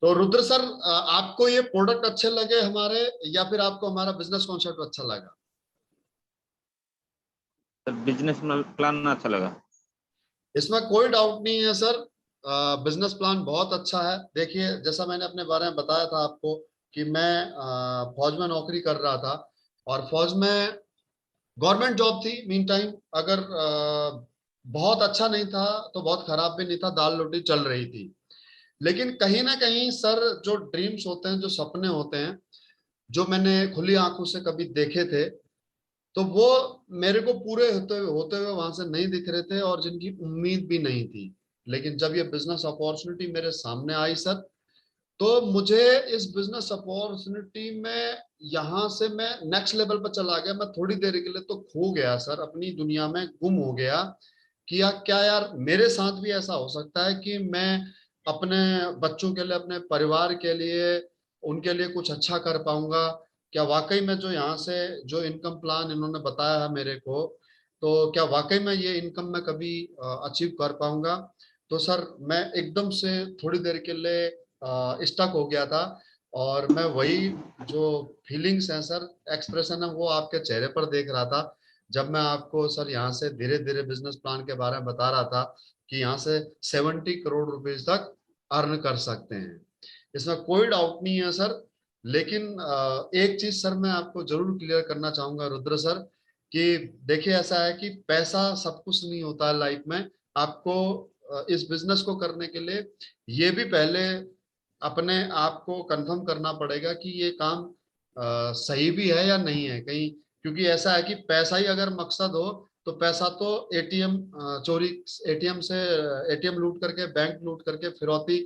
तो रुद्र सर, आपको ये प्रोडक्ट अच्छे लगे हमारे, या फिर आपको हमारा बिजनेस कॉन्सेप्ट अच्छा लगा? सर बिजनेस प्लान अच्छा लगा। इसमें कोई डाउट नहीं है सर। बिजनेस प्लान बहुत अच्छा है। देखिए, जैसा मैंने अपने बारे में बताया था आपको कि मैं फौज में नौकरी कर रहा था, और फौज में गवर्नमेंट जॉब थी। मीन टाइम अगर बहुत अच्छा नहीं था तो बहुत खराब भी नहीं था, दाल रोटी चल रही थी। लेकिन कहीं ना कहीं सर, जो ड्रीम्स होते हैं, जो सपने होते हैं, जो मैंने खुली आंखों से कभी देखे थे, तो वो मेरे को पूरे होते हुए वहां से नहीं दिख रहे थे, और जिनकी उम्मीद भी नहीं थी। लेकिन जब ये बिजनेस अपॉर्चुनिटी मेरे सामने आई सर, तो मुझे इस बिजनेस अपॉर्चुनिटी में यहाँ से मैं नेक्स्ट लेवल पर चला गया। मैं थोड़ी देर के लिए तो खो गया सर, अपनी दुनिया में गुम हो गया कि यार, क्या यार मेरे साथ भी ऐसा हो सकता है कि मैं अपने बच्चों के लिए, अपने परिवार के लिए, उनके लिए कुछ अच्छा कर पाऊंगा? क्या वाकई में जो यहाँ से जो इनकम प्लान इन्होंने बताया है मेरे को, तो क्या वाकई में ये इनकम मैं कभी अचीव कर पाऊंगा? तो सर, मैं एकदम से थोड़ी देर के लिए स्टक हो गया था। और मैं वही जो फीलिंग्स हैं सर, एक्सप्रेशन है, वो आपके चेहरे पर देख रहा था जब मैं आपको सर यहाँ से धीरे धीरे बिजनेस प्लान के बारे में बता रहा था कि यहाँ से 70 करोड़ रुपीज तक अर्न कर सकते हैं। इसमें कोई डाउट नहीं है सर। लेकिन एक चीज सर मैं आपको जरूर क्लियर करना चाहूंगा रुद्र सर, कि देखिए, ऐसा है कि पैसा सब कुछ नहीं होता है लाइफ में। आपको इस बिजनेस को करने के लिए ये भी पहले अपने आप को कंफर्म करना पड़ेगा कि ये काम सही भी है या नहीं है कहीं। क्योंकि ऐसा है कि पैसा ही अगर मकसद हो, तो पैसा तो एटीएम चोरी, एटीएम से एटीएम लूट करके, बैंक लूट करके, फिरौती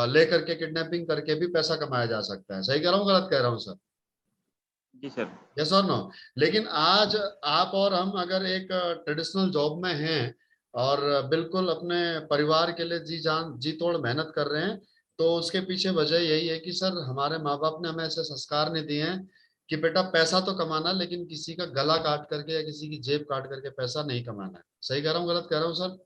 ले करके, किडनैपिंग करके भी पैसा कमाया जा सकता है। सही कह रहा हूँ, गलत कह रहा हूँ सर? जी सर। यस और नो? लेकिन आज आप और हम अगर एक ट्रेडिशनल जॉब में हैं, और बिल्कुल अपने परिवार के लिए जी जान जी तोड़ मेहनत कर रहे हैं, तो उसके पीछे वजह यही है कि सर, हमारे माँ बाप ने हमें ऐसे संस्कार नहीं दिए हैं कि बेटा पैसा तो कमाना, लेकिन किसी का गला काट करके या किसी की जेब काट करके पैसा नहीं कमाना है। सही कह रहा हूँ, गलत कह रहा हूँ सर?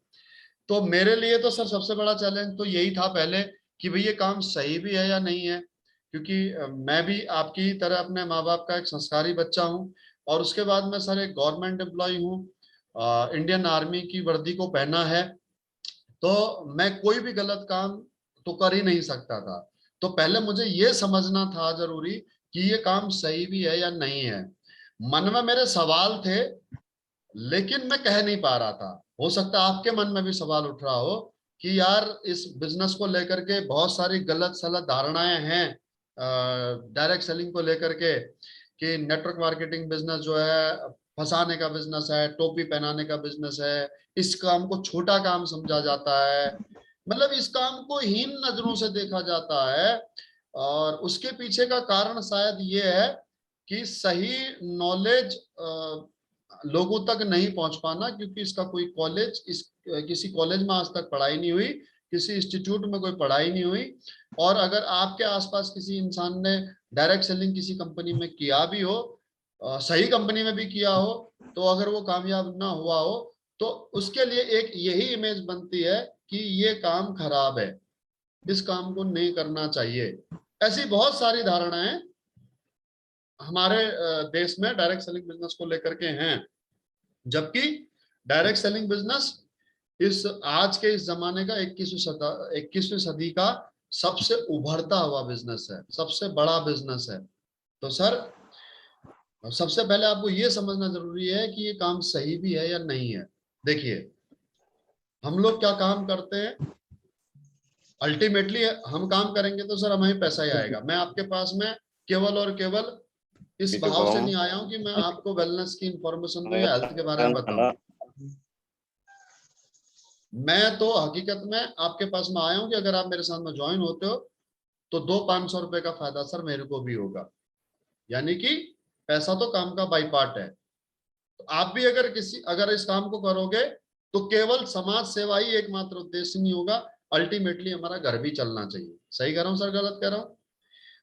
तो मेरे लिए तो सर सबसे बड़ा चैलेंज तो यही था पहले, कि भाई ये काम सही भी है या नहीं है। क्योंकि मैं भी आपकी तरह अपने माँ बाप का एक संस्कारी बच्चा हूँ, और उसके बाद मैं सर एक गवर्नमेंट एम्प्लॉय हूँ। इंडियन आर्मी की वर्दी को पहना है, तो मैं कोई भी गलत काम तो कर ही नहीं सकता था। तो पहले मुझे ये समझना था जरूरी कि ये काम सही भी है या नहीं है। मन में मेरे सवाल थे, लेकिन मैं कह नहीं पा रहा था। हो सकता है आपके मन में भी सवाल उठ रहा हो कि यार, इस बिजनेस को लेकर के बहुत सारी गलत सलत धारणाएं हैं डायरेक्ट सेलिंग को लेकर के, कि नेटवर्क मार्केटिंग बिजनेस जो है फंसाने का बिजनेस है, टोपी पहनाने का बिजनेस है, इस काम को छोटा काम समझा जाता है, मतलब इस काम को हीन नजरों से देखा जाता है। और उसके पीछे का कारण शायद ये है कि सही नॉलेज लोगों तक नहीं पहुंच पाना, क्योंकि इसका कोई कॉलेज, इस किसी कॉलेज में आज तक पढ़ाई नहीं हुई, किसी इंस्टीट्यूट में कोई पढ़ाई नहीं हुई। और अगर आपके आसपास किसी इंसान ने डायरेक्ट सेलिंग किसी कंपनी में किया भी हो, सही कंपनी में भी किया हो, तो अगर वो कामयाब ना हुआ हो, तो उसके लिए एक यही इमेज बनती है कि ये काम खराब है, इस काम को नहीं करना चाहिए। ऐसी बहुत सारी धारणाएं हमारे देश में डायरेक्ट सेलिंग बिजनेस को लेकर के हैं। जबकि डायरेक्ट सेलिंग बिजनेस इस आज के इस जमाने का 21वीं सदी का सबसे उभरता हुआ बिजनेस है, सबसे बड़ा बिजनेस है। तो सर, सबसे पहले आपको ये समझना जरूरी है कि ये काम सही भी है या नहीं है। देखिए, हम लोग क्या काम करते हैं, अल्टीमेटली हम काम करेंगे तो सर हमें पैसा ही आएगा। मैं आपके पास में केवल और केवल इस भाव से नहीं आया हूं कि मैं आपको वेलनेस की इंफॉर्मेशन दूं या हेल्थ के बारे में बताऊं। मैं तो हकीकत में आपके पास में आया हूं कि अगर आप मेरे साथ में ज्वाइन होते हो, तो 200-500 रुपए का फायदा सर मेरे को भी होगा। यानी कि पैसा तो काम का बाई पार्ट है। तो आप भी अगर इस काम को करोगे, तो केवल समाज सेवा ही एकमात्र उद्देश्य नहीं होगा, अल्टीमेटली हमारा घर भी चलना चाहिए। सही कह रहा हूं सर, गलत कह रहा हूं?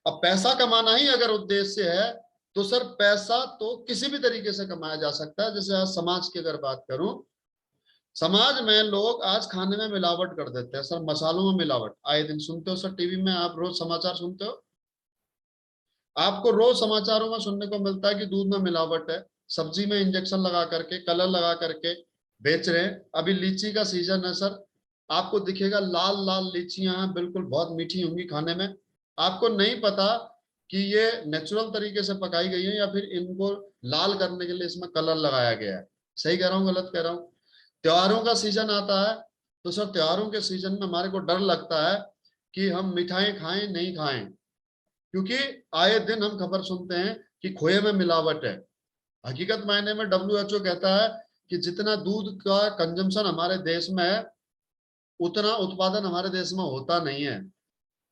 अब पैसा कमाना ही अगर उद्देश्य है, तो सर पैसा तो किसी भी तरीके से कमाया जा सकता है। जैसे आज समाज की अगर बात करूं, समाज में लोग आज खाने में मिलावट कर देते हैं सर, मसालों में मिलावट आए दिन सुनते हो सर, टीवी में आप रोज समाचार सुनते हो, आपको रोज समाचारों में सुनने को मिलता है कि दूध में मिलावट है, सब्जी में इंजेक्शन लगा करके, कलर लगा करके बेच रहे हैं। अभी लीची का सीजन है सर, आपको दिखेगा लाल लाल लीचियां हैं, बिल्कुल बहुत मीठी होंगी खाने में, आपको नहीं पता कि ये नेचुरल तरीके से पकाई गई है या फिर इनको लाल करने के लिए इसमें कलर लगाया गया है। सही कह रहा हूँ गलत कह रहा हूँ? त्योहारों का सीजन आता है तो सर त्योहारों के सीजन में हमारे को डर लगता है कि हम मिठाई खाएं नहीं खाएं, क्योंकि आए दिन हम खबर सुनते हैं कि खोए में मिलावट है। हकीकत मायने में WHO कहता है कि जितना दूध का कंजम्पशन हमारे देश में है उतना उत्पादन हमारे देश में होता नहीं है।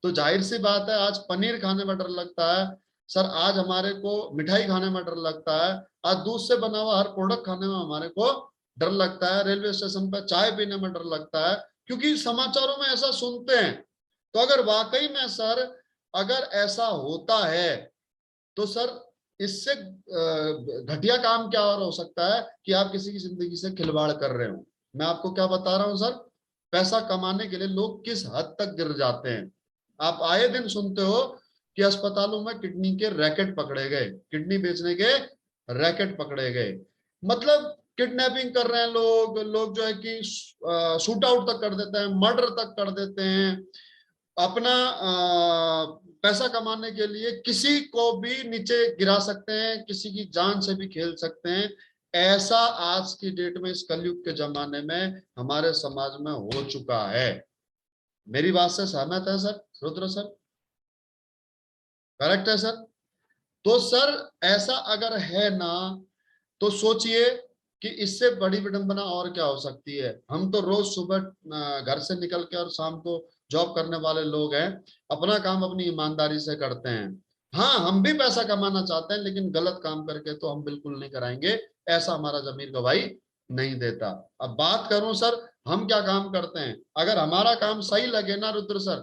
तो जाहिर सी बात है आज पनीर खाने में डर लगता है सर, आज हमारे को मिठाई खाने में डर लगता है, आज दूध से बना हुआ हर प्रोडक्ट खाने में हमारे को डर लगता है, रेलवे स्टेशन पर चाय पीने में डर लगता है, क्योंकि समाचारों में ऐसा सुनते हैं। तो अगर वाकई में सर अगर ऐसा होता है तो सर इससे घटिया काम क्या और हो सकता है कि आप किसी की जिंदगी से खिलवाड़ कर रहे हो। मैं आपको क्या बता रहा हूं सर, पैसा कमाने के लिए लोग किस हद तक गिर जाते हैं। आप आए दिन सुनते हो कि अस्पतालों में किडनी के रैकेट पकड़े गए, किडनी बेचने के रैकेट पकड़े गए, मतलब किडनैपिंग कर रहे हैं लोग, लोग जो है कि शूट आउट तक कर देते हैं, मर्डर तक कर देते हैं, अपना पैसा कमाने के लिए किसी को भी नीचे गिरा सकते हैं, किसी की जान से भी खेल सकते हैं। ऐसा आज की डेट में इस कलयुग के जमाने में हमारे समाज में हो चुका है। मेरी बात से सहमत है सर रुद्र सर? करेक्ट है सर? तो सर ऐसा अगर है ना तो सोचिए कि इससे बड़ी विडंबना और क्या हो सकती है। हम तो रोज सुबह घर से निकल के और शाम को जॉब करने वाले लोग हैं, अपना काम अपनी ईमानदारी से करते हैं। हाँ हम भी पैसा कमाना चाहते हैं लेकिन गलत काम करके तो हम बिल्कुल नहीं कराएंगे, ऐसा हमारा जमीर गवाही नहीं देता। अब बात करूं सर हम क्या काम करते हैं, अगर हमारा काम सही लगे ना रुद्र सर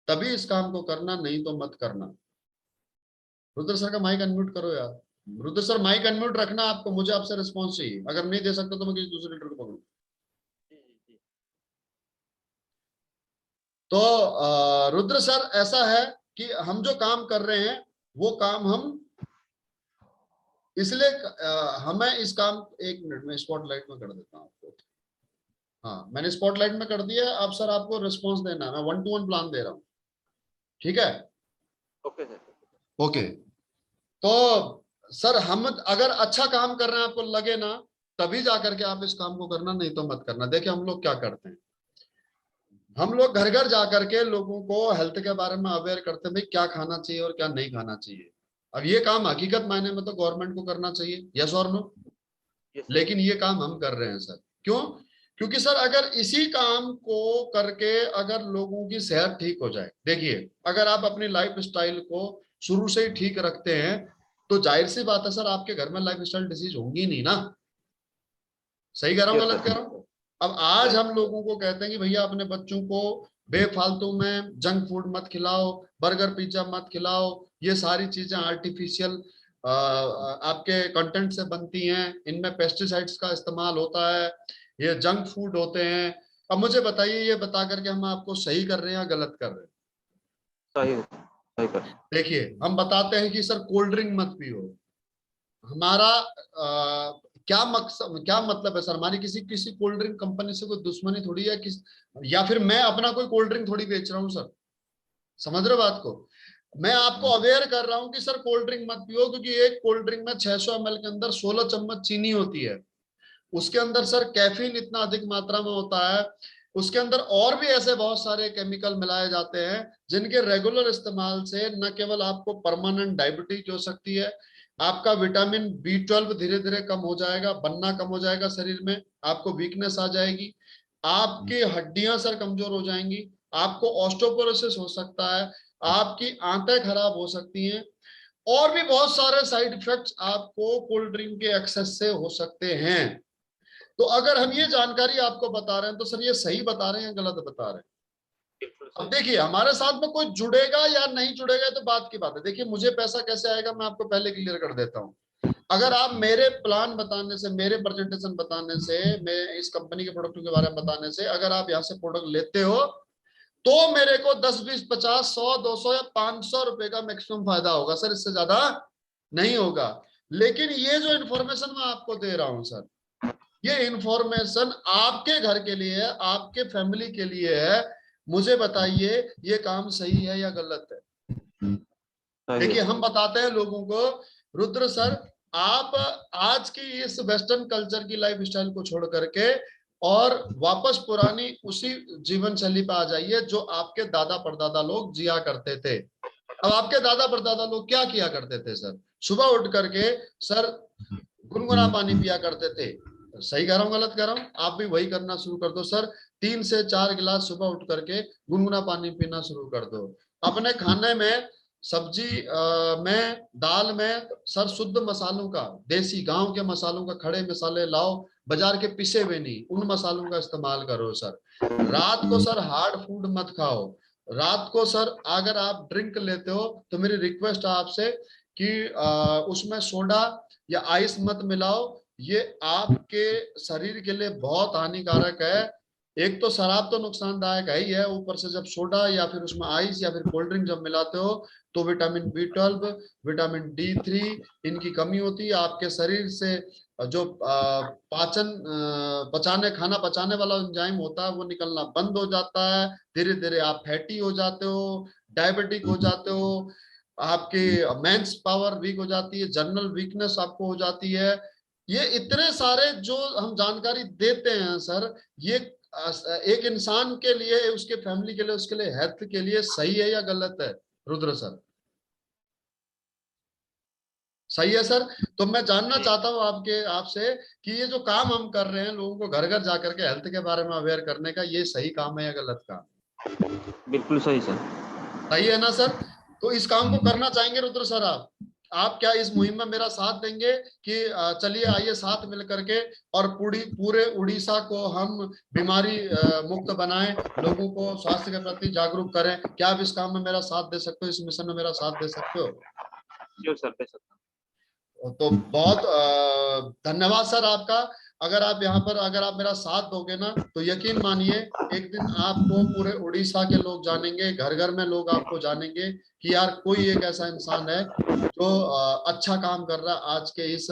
तभी इस काम को करना, नहीं तो मत करना। रुद्र सर का माइक अनम्यूट करो यार। रुद्र सर माइक अनम्यूट रखना आपको, मुझे आपसे रिस्पॉन्स चाहिए, अगर नहीं दे सकते तो मैं किसी दूसरे लीडर को पकड़ू। तो रुद्र सर ऐसा है कि हम जो काम कर रहे हैं वो काम हम इसलिए हमें इस काम, एक मिनट में स्पॉटलाइट में कर देता हूँ आपको। हाँ मैंने स्पॉटलाइट में कर दिया, अब सर आपको रिस्पॉन्स देना है, मैं 1-to-1 प्लान दे रहा हूँ, ठीक है? Okay sir. ओके। तो सर हम अगर अच्छा काम कर रहे हैं आपको लगे ना तभी जाकर के आप इस काम को करना, नहीं तो मत करना। देखिए हम लोग क्या करते हैं, हम लोग घर घर जाकर के लोगों को हेल्थ के बारे में अवेयर करते हैं, भाई क्या खाना चाहिए और क्या नहीं खाना चाहिए। अब ये काम हकीकत मायने में तो गवर्नमेंट को करना चाहिए, यस और नो? लेकिन ये काम हम कर रहे हैं सर, क्यों? क्योंकि सर अगर इसी काम को करके अगर लोगों की सेहत ठीक हो जाए, देखिए अगर आप अपनी लाइफ स्टाइल को शुरू से ही ठीक रखते हैं तो जाहिर सी बात है सर आपके घर में लाइफ स्टाइल डिसीज होंगी नहीं ना। सही कह रहा हूँ यस गलत कह सर। रहा हूँ? अब आज हम लोगों को कहते हैं कि भैया अपने बच्चों को बेफालतू में जंक फूड मत खिलाओ, बर्गर पिज्जा मत खिलाओ, ये सारी चीजें आर्टिफिशियल आपके कंटेंट से बनती हैं, इनमें पेस्टिसाइड्स का इस्तेमाल होता है, ये जंक फूड होते हैं। अब मुझे बताइए ये बता करके हम आपको सही कर रहे हैं या गलत कर रहे हैं? सही सही कर। देखिए हम बताते हैं कि सर कोल्ड ड्रिंक मत पियो, हमारा क्या मकसद, क्या मतलब है सर, हमारी किसी किसी कोल्ड ड्रिंक कंपनी से कोई दुश्मनी थोड़ी है किस, या फिर मैं अपना कोई कोल्ड ड्रिंक थोड़ी बेच रहा हूँ सर। समझ रहे हो बात को? मैं आपको अवेयर कर रहा हूँ कि सर कोल्ड ड्रिंक मत पियो, क्योंकि एक कोल्ड ड्रिंक में 600 ml के अंदर 16 चम्मच चीनी होती है, उसके अंदर सर कैफीन इतना अधिक मात्रा में होता है, उसके अंदर और भी ऐसे बहुत सारे केमिकल मिलाए जाते हैं जिनके रेगुलर इस्तेमाल से न केवल आपको परमानेंट डायबिटीज हो सकती है, आपका विटामिन B12 धीरे धीरे कम हो जाएगा, बनना कम हो जाएगा शरीर में, आपको वीकनेस आ जाएगी, आपकी हड्डियां सर कमजोर हो जाएंगी, आपको ऑस्टियोपोरोसिस हो सकता है, आपकी आंतें खराब हो सकती हैं, और भी बहुत सारे साइड इफेक्ट्स आपको कोल्ड ड्रिंक के एक्सेस से हो सकते हैं। तो अगर हम ये जानकारी आपको बता रहे हैं तो सर ये सही बता रहे हैं या गलत बता रहे हैं? अब देखिए हमारे साथ में कोई जुड़ेगा या नहीं जुड़ेगा तो बात की बात है। देखिए मुझे पैसा कैसे आएगा मैं आपको पहले क्लियर कर देता हूँ। अगर आप मेरे प्लान बताने से, मेरे प्रेजेंटेशन बताने से, मैं इस कंपनी के प्रोडक्ट के बारे में बताने से अगर आप यहाँ से प्रोडक्ट लेते हो तो मेरे को 10, 20, 50, 100, 200 या 500 रुपए का मैक्सिमम फायदा होगा सर, इससे ज्यादा नहीं होगा। लेकिन ये जो इन्फॉर्मेशन मैं आपको दे रहा हूं सर, ये इन्फॉर्मेशन आपके घर के लिए है, आपके फैमिली के लिए है। मुझे बताइए ये काम सही है या गलत है? सही देखिए है। हम बताते हैं लोगों को, रुद्र सर आप आज की इस वेस्टर्न कल्चर की लाइफ स्टाइल को छोड़ करके और वापस पुरानी उसी जीवन शैली पे आ जाइए जो आपके दादा परदादा लोग जिया करते थे। अब आपके दादा परदादा लोग क्या किया करते थे सर? सुबह उठ करके सर गुनगुना पानी पिया करते थे। सही कह रहा हूँ गलत कह रहा हूँ? आप भी वही करना शुरू कर दो सर, 3 से 4 गिलास सुबह उठ करके गुनगुना पानी पीना शुरू कर दो। अपने खाने में सब्जी में, दाल में सर शुद्ध मसालों का, देसी गांव के मसालों का, खड़े मसाले लाओ, बाजार के पिसे हुए नहीं, उन मसालों का इस्तेमाल करो सर। रात को सर हार्ड फूड मत खाओ। रात को सर अगर आप ड्रिंक लेते हो तो मेरी रिक्वेस्ट है आपसे कि उसमें सोडा या आइस मत मिलाओ, ये आपके शरीर के लिए बहुत हानिकारक है। एक तो शराब तो नुकसानदायक है ही है, ऊपर से जब सोडा या फिर उसमें आइस या फिर कोल्ड ड्रिंक जब मिलाते हो तो विटामिन B12, विटामिन D3 इनकी कमी होती है। आपके शरीर से जो पचाने, खाना पचाने वाला एंजाइम होता है वो निकलना बंद हो जाता है। धीरे धीरे आप फैटी हो जाते हो, डायबिटिक हो जाते हो, आपकी मेंस पावर वीक हो जाती है, जनरल वीकनेस आपको हो जाती है। ये इतने सारे जो हम जानकारी देते हैं सर, ये एक इंसान के लिए, उसके फैमिली के लिए, उसके लिए हेल्थ के लिए सही है या गलत है रुद्र सर? सही है सर। तो मैं जानना चाहता हूं आपसे कि ये जो काम हम कर रहे हैं लोगों को घर घर जाकर के हेल्थ के बारे में अवेयर करने का, ये सही काम है या गलत काम? बिल्कुल सही सर। सही है ना सर? तो इस काम को करना चाहेंगे रुद्र सर आप क्या इस मुहिम में मेरा साथ देंगे कि चलिए आइए साथ मिल करके और पूरे उड़ीसा को हम बीमारी मुक्त बनाएं, लोगों को स्वास्थ्य के प्रति जागरूक करें? क्या आप इस काम में मेरा साथ दे सकते हो, इस मिशन में मेरा साथ दे सकते हो? श्योर सर, दे सकता तो बहुत धन्यवाद सर आपका। अगर आप यहाँ पर, अगर आप मेरा साथ दोगे ना तो यकीन मानिए एक दिन आपको पूरे उड़ीसा के लोग जानेंगे, घर घर में लोग आपको जानेंगे कि यार कोई एक ऐसा इंसान है जो अच्छा काम कर रहा है आज के इस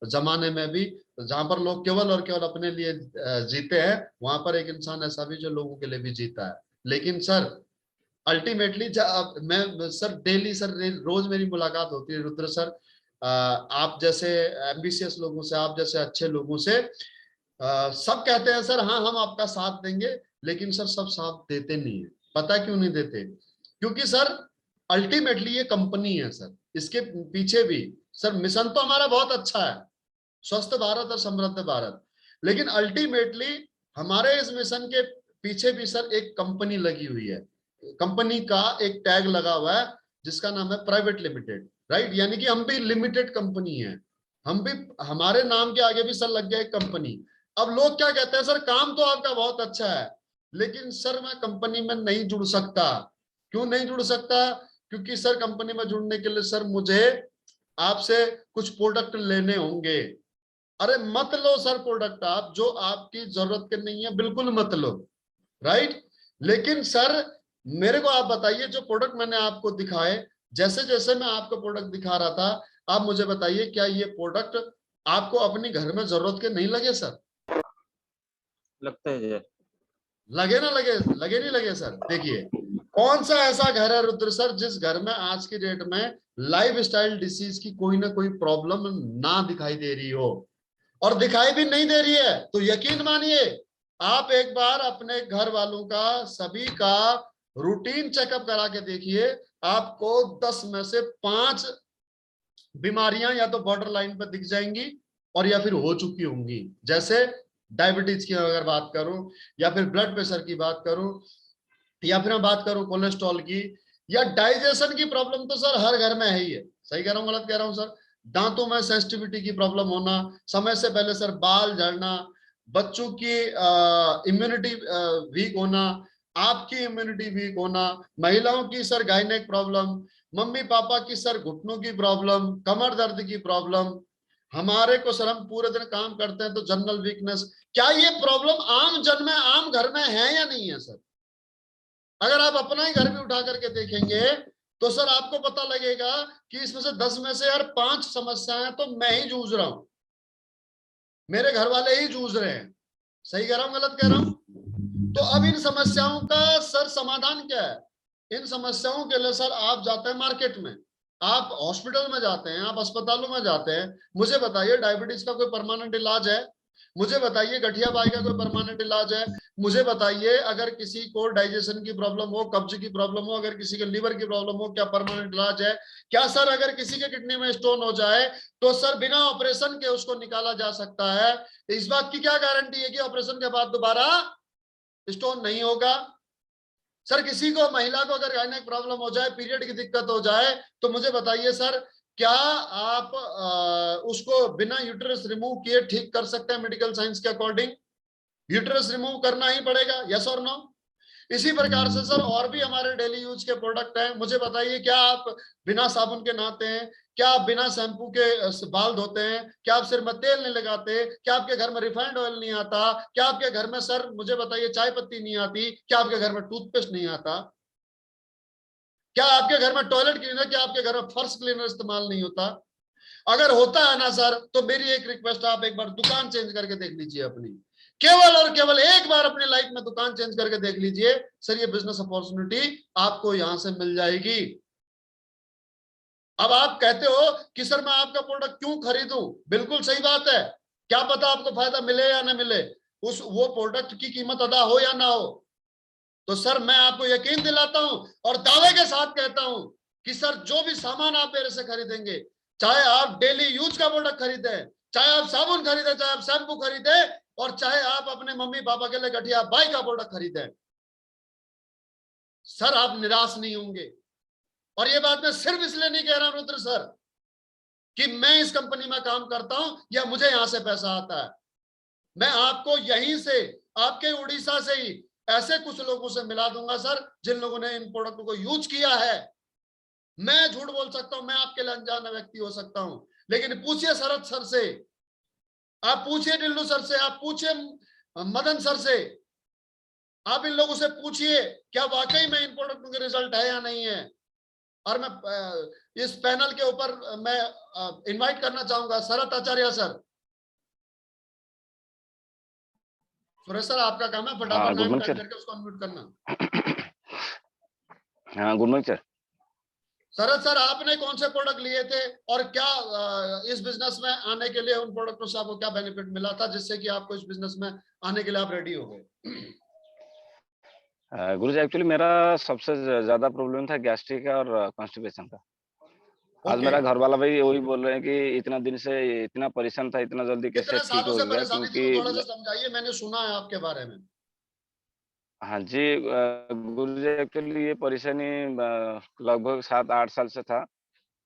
जमाने में भी, जहां पर लोग केवल और केवल अपने लिए जीते हैं, वहां पर एक इंसान ऐसा भी जो लोगों के लिए भी जीता है। लेकिन सर अल्टीमेटली मैं सर डेली सर रोज मेरी मुलाकात होती है रुद्र सर, आप जैसे एम्बिशियस लोगों से, आप जैसे अच्छे लोगों से। सब कहते हैं सर हाँ हम आपका साथ देंगे, लेकिन सर सब साथ देते नहीं है। पता है क्यों नहीं देते? क्योंकि सर अल्टीमेटली ये कंपनी है सर, इसके पीछे भी सर मिशन तो हमारा बहुत अच्छा है, स्वस्थ भारत और समृद्ध भारत, लेकिन अल्टीमेटली हमारे इस मिशन के पीछे भी सर एक कंपनी लगी हुई है। कंपनी का एक टैग लगा हुआ है जिसका नाम है प्राइवेट लिमिटेड, राइट? यानी कि हम भी लिमिटेड कंपनी है, हम भी, हमारे नाम के आगे भी सर लग गया एक कंपनी। अब लोग क्या कहते हैं, सर काम तो आपका बहुत अच्छा है लेकिन सर मैं कंपनी में नहीं जुड़ सकता। क्यों नहीं जुड़ सकता? क्योंकि सर कंपनी में जुड़ने के लिए सर मुझे आपसे कुछ प्रोडक्ट लेने होंगे। अरे मत लो सर प्रोडक्ट, आप जो आपकी जरूरत के नहीं है बिल्कुल मत लो, राइट? लेकिन सर मेरे को आप बताइए, जो प्रोडक्ट मैंने आपको दिखाए, जैसे जैसे मैं आपको प्रोडक्ट दिखा रहा था, आप मुझे बताइए क्या ये प्रोडक्ट आपको अपने घर में जरूरत के नहीं लगे सर? लगता है जी। लगे ना लगे, लगे नहीं लगे सर? देखिए कौन सा ऐसा घर है रुद्र सर जिस घर में आज की डेट में लाइफ स्टाइल डिसीज की कोई ना कोई प्रॉब्लम ना दिखाई दे रही हो? और दिखाई भी नहीं दे रही है तो यकीन मानिए, आप एक बार अपने घर वालों का, सभी का रूटीन चेकअप करा के देखिए, आपको 10 में से 5 बीमारियां या तो बॉर्डर लाइन पर दिख जाएंगी और या फिर हो चुकी होंगी। जैसे डायबिटीज की अगर बात करूं, या फिर ब्लड प्रेशर की बात करूं, या फिर मैं बात करूं कोलेस्ट्रॉल की, या डाइजेशन की प्रॉब्लम तो सर हर घर में है ही है। सही कह रहा हूं गलत कह रहा हूं सर? दांतों में सेंसिटिविटी की प्रॉब्लम होना, समय से पहले सर बाल झड़ना, बच्चों की इम्यूनिटी वीक होना, आपकी इम्यूनिटी वीक होना, महिलाओं की sir gynaec problem, mummy papa की सर घुटनों की प्रॉब्लम, कमर दर्द की प्रॉब्लम, हमारे को सर, हम पूरे दिन काम करते हैं तो जनरल वीकनेस, क्या ये प्रॉब्लम आम जन में, आम घर में है या नहीं है सर? अगर आप अपना ही घर भी उठा करके देखेंगे तो सर आपको पता लगेगा कि इसमें से 10 में से यार 5 समस्याएं तो मैं ही जूझ रहा हूं, मेरे घर वाले ही जूझ रहे हैं। सही कह रहा हूं, गलत कह रहा हूं? तो अब इन समस्याओं का सर समाधान क्या है? इन समस्याओं के लिए सर आप जाते हैं मार्केट में, आप हॉस्पिटल में जाते हैं, आप अस्पतालों में जाते हैं। मुझे बताइए डायबिटीज का कोई परमानेंट इलाज है? मुझे बताइए गठिया बाई का कोई परमानेंट इलाज है? मुझे बताइए अगर किसी को डाइजेशन की प्रॉब्लम हो, कब्ज की प्रॉब्लम हो, अगर किसी के लीवर की प्रॉब्लम हो, क्या परमानेंट इलाज है? क्या सर अगर किसी के किडनी में स्टोन हो जाए तो सर बिना ऑपरेशन के उसको निकाला जा सकता है? इस बात की क्या गारंटी है कि ऑपरेशन के बाद दोबारा स्टोन नहीं होगा? सर किसी को, महिला को अगर गायनेक प्रॉब्लम हो जाए, पीरियड की दिक्कत हो जाए, तो मुझे बताइए सर, क्या आप उसको बिना यूट्रस रिमूव किए ठीक कर सकते हैं? मेडिकल साइंस के अकॉर्डिंग यूट्रस रिमूव करना ही पड़ेगा, यस और नो? इसी प्रकार से सर और भी हमारे डेली यूज के प्रोडक्ट हैं। मुझे बताइए, क्या आप बिना साबुन के नहाते हैं? क्या आप बिना शैम्पू के बाल धोते हैं? क्या आप सिर में तेल नहीं लगाते? क्या आपके घर में रिफाइंड ऑयल नहीं आता? क्या आपके घर में सर, मुझे बताइए, चाय पत्ती नहीं आती? क्या आपके घर में टूथपेस्ट नहीं आता? क्या आपके घर में टॉयलेट क्लीनर, क्या आपके घर में फर्श क्लीनर इस्तेमाल नहीं होता? अगर होता है ना सर, तो मेरी एक रिक्वेस्ट, आप एक बार दुकान चेंज करके देख लीजिए अपनी, केवल और केवल एक बार अपनी लाइफ में दुकान चेंज करके देख लीजिए सर, ये बिजनेस अपॉर्चुनिटी आपको यहां से मिल जाएगी। अब आप कहते हो कि सर मैं आपका प्रोडक्ट क्यों खरीदूं? बिल्कुल सही बात है, क्या पता आपको फायदा मिले या ना मिले, उस वो प्रोडक्ट की कीमत अदा हो या ना हो। तो सर मैं आपको यकीन दिलाता हूं और दावे के साथ कहता हूं कि सर जो भी सामान आप मेरे से खरीदेंगे, चाहे आप डेली यूज का प्रोडक्ट खरीदे, चाहे आप साबुन खरीदे, चाहे आप शैम्पू खरीदे, और चाहे आप अपने मम्मी पापा के लिए गठिया बाई का प्रोडक्ट खरीदे, सर आप निराश नहीं होंगे। और ये बात मैं सिर्फ इसलिए नहीं कह रहा रुद्र सर कि मैं इस कंपनी में काम करता हूं या मुझे यहां से पैसा आता है। मैं आपको यहीं से, आपके उड़ीसा से ही ऐसे कुछ लोगों से मिला दूंगा सर, जिन लोगों ने इन प्रोडक्ट को यूज किया है। मैं झूठ बोल सकता हूं, मैं आपके लिए अनजान व्यक्ति हो सकता हूं, लेकिन पूछिए शरद सर से, आप पूछिए टिल्लू सर से, आप पूछिए मदन सर से, आप इन लोगों से पूछिए क्या वाकई में इन प्रोडक्टों के रिजल्ट है या नहीं है। और मैं इस पैनल के ऊपर मैं इनवाइट करना चाहूंगा शरद आचार्य सर। सुरेश सर आपका काम है हाँ, फटाफट गुड नाम मॉर्निंग टाइप सर। करके उसको अनम्यूट करना। हाँ, गुड मॉर्निंग सर। शरद सर आपने कौन से प्रोडक्ट लिए थे और क्या इस बिजनेस में आने के लिए उन प्रोडक्टों से आपको क्या बेनिफिट मिला था जिससे कि आपको इस बिजनेस में आने के लिए आप रेडी हो गए? गुरुजी एक्चुअली मेरा सबसे ज़्यादा प्रॉब्लम था गैस्ट्रिक का और कॉन्स्टिपेशन का। आज ओके, मेरा घर वाला भाई वही बोल रहे हैं कि इतना दिन से इतना परेशान था, इतना जल्दी कैसे कितने ठीक सालों हो से गया? परेशानी थी वो क्योंकि थोड़ा सा समझाइए, मैंने सुना है आपके बारे में। हाँ जी, गुरुजी एक्चुअली ये परेशानी लगभग 7-8 साल से था।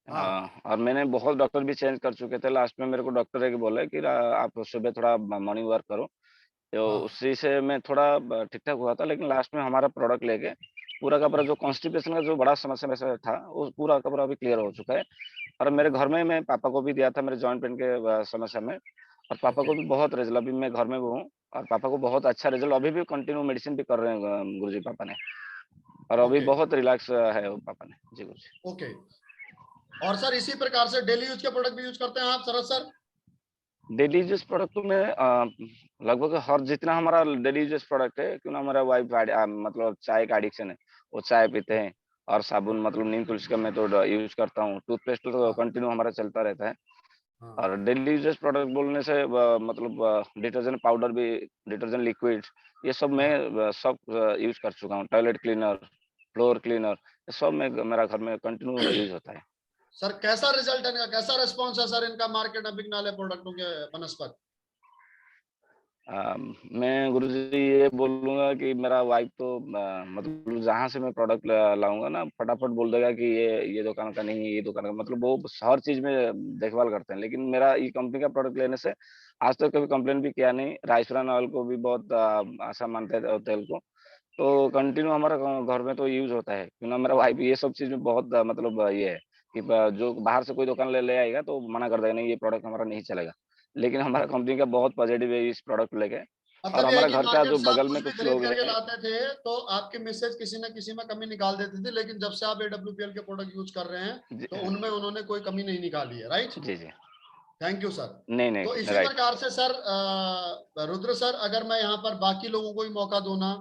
हाँ और मैंने बहुत डॉक्टर भी चेंज कर चुके थे। लास्ट में मेरे को डॉक्टर एक बोला कि आप सुबह थोड़ा मॉर्निंग वॉक करो। तो हाँ उसी से मैं थोड़ा ठीक-ठाक हुआ था, लेकिन लास्ट में हमारा प्रोडक्ट लेके पूरा का पूरा जो कॉन्स्टिपेशन का जो बड़ा समस्या मेरे साथ था, वो पूरा का पूरा अभी क्लियर हो चुका है। और मेरे घर में मैं पापा को भी दिया था मेरे जॉइंट पेन के समस्या में, और पापा ओके को भी बहुत रिजल्ट, अभी मैं घर में भी हूँ और पापा को बहुत अच्छा रिजल्ट, अभी भी कंटिन्यू मेडिसिन भी कर रहे हैं गुरुजी पापा ने, और अभी ओके बहुत रिलैक्स है वो पापा ने। जी गुरुजी। ओके। और सर इसी प्रकार से डेली यूज के प्रोडक्ट भी यूज करते हैं आप शरद सर? डेली यूजेस प्रोडक्ट तो मैं लगभग हर जितना हमारा डेली यूजेस प्रोडक्ट है, क्यों ना हमारा वाइफ मतलब चाय का एडिक्शन है, वो चाय पीते हैं। और साबुन मतलब नीम तुलसी का मैं तो यूज करता हूँ। टूथपेस्ट तो हाँ कंटिन्यू हमारा चलता रहता है। हाँ और डेली यूजेस प्रोडक्ट बोलने से मतलब डिटर्जेंट पाउडर भी, डिटर्जेंट लिक्विड, ये सब मैं हाँ। सब यूज कर चुका हूँ। टॉयलेट क्लीनर, फ्लोर क्लीनर, ये सब में मेरा घर में कंटिन्यू यूज होता है। सर कैसा रिजल्ट है इनका, कैसा रिस्पॉन्स है सर इनका मार्केट में बिकने वाले प्रोडक्टों के बनस्पत? मैं गुरुजी ये बोलूँगा कि मेरा वाइफ तो मतलब जहाँ से मैं प्रोडक्ट लाऊँगा ना, फटाफट बोल देगा कि ये दुकान का नहीं है, ये दुकान का, मतलब वो हर चीज़ में देखभाल करते हैं। लेकिन मेरा ये कंपनी का प्रोडक्ट लेने से आज तक कभी कंप्लेंट भी किया नहीं। राइस ब्रान ऑयल को भी बहुत अच्छा मानते हैं, तेल को। तो कंटिन्यू हमारा घर में तो यूज़ होता है, क्यों ना मेरा वाइफ ये सब चीज़ में बहुत मतलब ये है। कि जो बाहर से कोई दुकान ले आएगा तो मना कर देगा, नहीं ये प्रोडक्ट हमारा नहीं चलेगा। लेकिन हमारा कंपनी का बहुत पॉजिटिव है इस प्रोडक्ट को लेके। और मतलब ये है हमारा कि घर का मार्केट जो से आप बगल कुछ में भी कुछ खरीद लोग करके हैं। लाते थे तो आपके मिसेज किसी न किसी में कमी निकाल देती थी, लेकिन जब से आप AWPL के प्रोडक्ट यूज कर रहे हैं तो उनमें उन्होंने कोई कमी नहीं निकाली है, राइट? जी, जी। Thank you sir. नहीं, तो इसी राइट। प्रकार से सर रुद्र सर, अगर मैं यहाँ पर बाकी लोगों को भी मौका दूं ना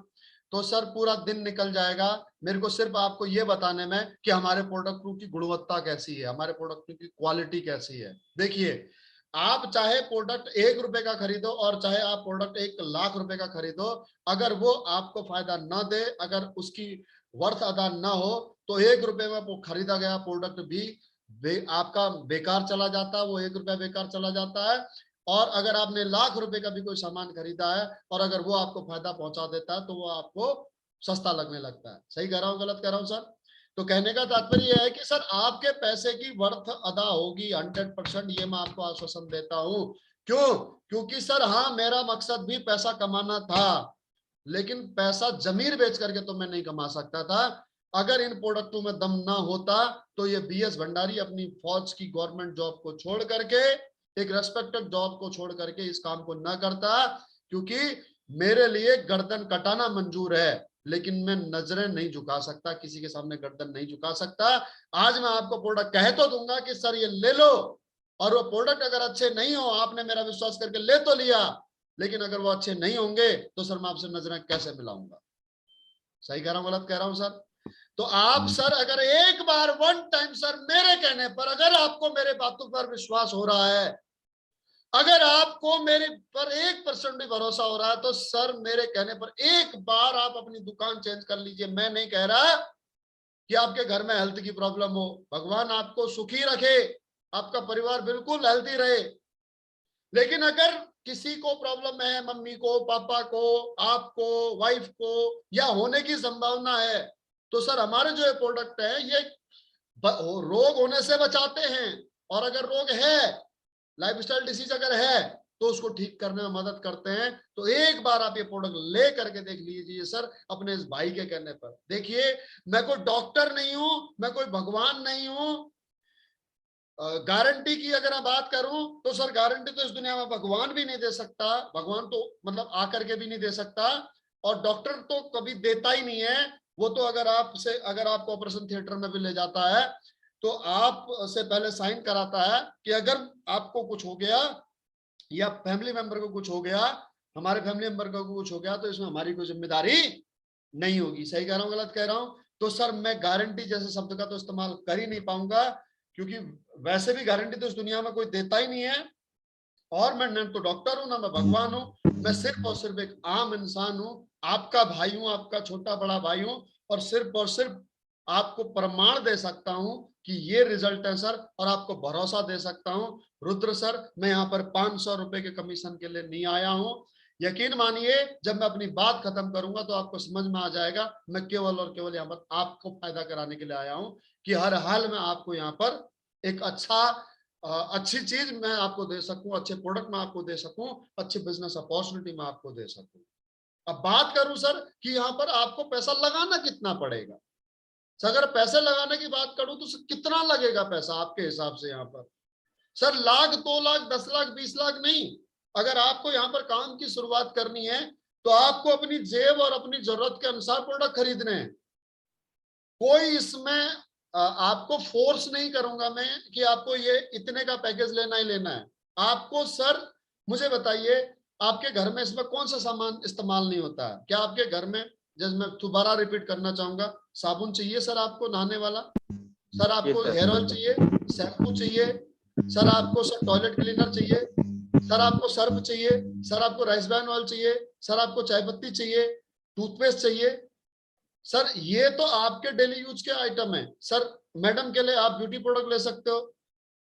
तो सर पूरा दिन निकल जाएगा मेरे को सिर्फ आपको ये बताने में कि हमारे प्रोडक्ट की गुणवत्ता कैसी है, हमारे प्रोडक्ट की क्वालिटी कैसी है। देखिए, आप चाहे प्रोडक्ट 1 रुपए का खरीदो और चाहे आप प्रोडक्ट 1 लाख रुपए का खरीदो, अगर वो आपको फायदा ना दे, अगर उसकी वर्थ अदा ना हो, तो 1 रुपए में खरीदा गया प्रोडक्ट भी आपका बेकार चला जाता है, वो 1 रुपया बेकार चला जाता है। और अगर आपने लाख रुपए का भी कोई सामान खरीदा है और अगर वो आपको फायदा पहुंचा देता है तो वो आपको सस्ता लगने लगता है। सही कह रहा हूं, गलत कह रहा हूं सर? तो कहने का तात्पर्य यह है कि सर आपके पैसे की वर्थ अदा होगी 100%, ये मैं आपको आश्वासन देता हूं। क्यों? क्योंकि सर हाँ, मेरा मकसद भी पैसा कमाना था, लेकिन पैसा जमीर बेच करके तो मैं नहीं कमा सकता था। अगर इन प्रोडक्टों में दम ना होता तो ये BS भंडारी अपनी फौज की गवर्नमेंट जॉब को छोड़ करके, एक रेस्पेक्टेड जॉब को छोड़ करके इस काम को ना करता। क्योंकि मेरे लिए गर्दन कटाना मंजूर है, लेकिन मैं नजरें नहीं झुका सकता, किसी के सामने गर्दन नहीं झुका सकता। आज मैं आपको प्रोडक्ट कह तो दूंगा कि सर ये ले लो, और वो प्रोडक्ट अगर अच्छे नहीं हो, आपने मेरा विश्वास करके ले तो लिया, लेकिन अगर वो अच्छे नहीं होंगे तो सर मैं आपसे नजरें कैसे मिलाऊंगा? सही कह रहा हूं, गलत कह रहा हूं सर? तो आप सर अगर एक बार 1 टाइम सर मेरे कहने पर, अगर आपको मेरे बातों पर विश्वास हो रहा है, अगर आपको मेरे पर 1% भी भरोसा हो रहा है, तो सर मेरे कहने पर एक बार आप अपनी दुकान चेंज कर लीजिए। मैं नहीं कह रहा कि आपके घर में हेल्थ की प्रॉब्लम हो, भगवान आपको सुखी रखे, आपका परिवार बिल्कुल हेल्थी रहे, लेकिन अगर किसी को प्रॉब्लम है, मम्मी को, पापा को, आपको, वाइफ को, या होने की संभावना है, तो सर हमारे जो प्रोडक्ट है ये रोग होने से बचाते हैं। और अगर रोग है, लाइफस्टाइल डिसीज अगर है, तो उसको ठीक करने में मदद करते हैं। तो एक बार आप ये प्रोडक्ट ले करके देख लीजिए सर, अपने इस भाई के कहने पर। देखिए, मैं कोई डॉक्टर नहीं हूं, मैं कोई भगवान नहीं हूं। गारंटी की अगर मैं बात करूं तो सर गारंटी तो इस दुनिया में भगवान भी नहीं दे सकता, भगवान तो मतलब आकर के भी नहीं दे सकता, और डॉक्टर तो कभी देता ही नहीं है। वो तो अगर आपको ऑपरेशन थिएटर में भी ले जाता है तो आप से पहले साइन कराता है कि अगर आपको कुछ हो गया या फैमिली मेंबर को कुछ हो गया, हमारे फैमिली मेंबर को कुछ हो गया, तो इसमें हमारी कोई जिम्मेदारी नहीं होगी। सही कह रहा हूँ, गलत कह रहा हूँ? तो सर मैं गारंटी जैसे शब्द का तो इस्तेमाल कर ही नहीं पाऊंगा, क्योंकि वैसे भी गारंटी तो इस दुनिया में कोई देता ही नहीं है। और मैं न तो डॉक्टर हूं, ना मैं भगवान हूं, मैं सिर्फ और सिर्फ एक आम इंसान हूं, आपका भाई हूं, आपका छोटा बड़ा भाई हूं, और सिर्फ आपको प्रमाण दे सकता हूं कि ये रिजल्ट है सर, और आपको भरोसा दे सकता हूं। रुद्र सर, मैं यहाँ पर 500 रुपए के कमीशन के लिए नहीं आया हूं। यकीन मानिए, जब मैं अपनी बात खत्म करूंगा तो आपको समझ में आ जाएगा, मैं केवल और केवल यहाँ पर आपको फायदा कराने के लिए आया हूं, कि हर हाल में आपको यहाँ पर एक अच्छी चीज मैं आपको दे सकूं, अच्छे प्रोडक्ट मैं आपको दे सकूं, अच्छी बिजनेस अपॉर्चुनिटी मैं आपको दे सकूं। अब बात करूं सर कि यहाँ पर आपको पैसा लगाना कितना पड़ेगा। सर अगर पैसे लगाने की बात करूं तो सर कितना लगेगा पैसा आपके हिसाब से यहाँ पर? सर 1 लाख, 2 लाख, 10 लाख, 20 लाख नहीं। अगर आपको यहाँ पर काम की शुरुआत करनी है तो आपको अपनी जेब और अपनी जरूरत के अनुसार प्रोडक्ट खरीदने हैं। कोई इसमें आपको फोर्स नहीं करूंगा मैं कि आपको ये इतने का पैकेज लेना ही लेना है। आपको सर मुझे बताइए, आपके घर में इसमें कौन सा सामान इस्तेमाल नहीं होता है? क्या आपके घर में, जैसे मैं दोबारा रिपीट करना चाहूंगा, साबुन चाहिए सर आपको नहाने वाला, सर आपको हेयर ऑयल चाहिए, शैम्पू चाहिए, सर आपको सर टॉयलेट क्लीनर चाहिए, सर आपको सर्फ चाहिए, सर आपको राइस ब्रान ऑयल चाहिए, सर आपको चाय पत्ती चाहिए, टूथपेस्ट चाहिए। सर ये तो आपके डेली यूज के आइटम है। सर मैडम के लिए आप ब्यूटी प्रोडक्ट ले सकते हो।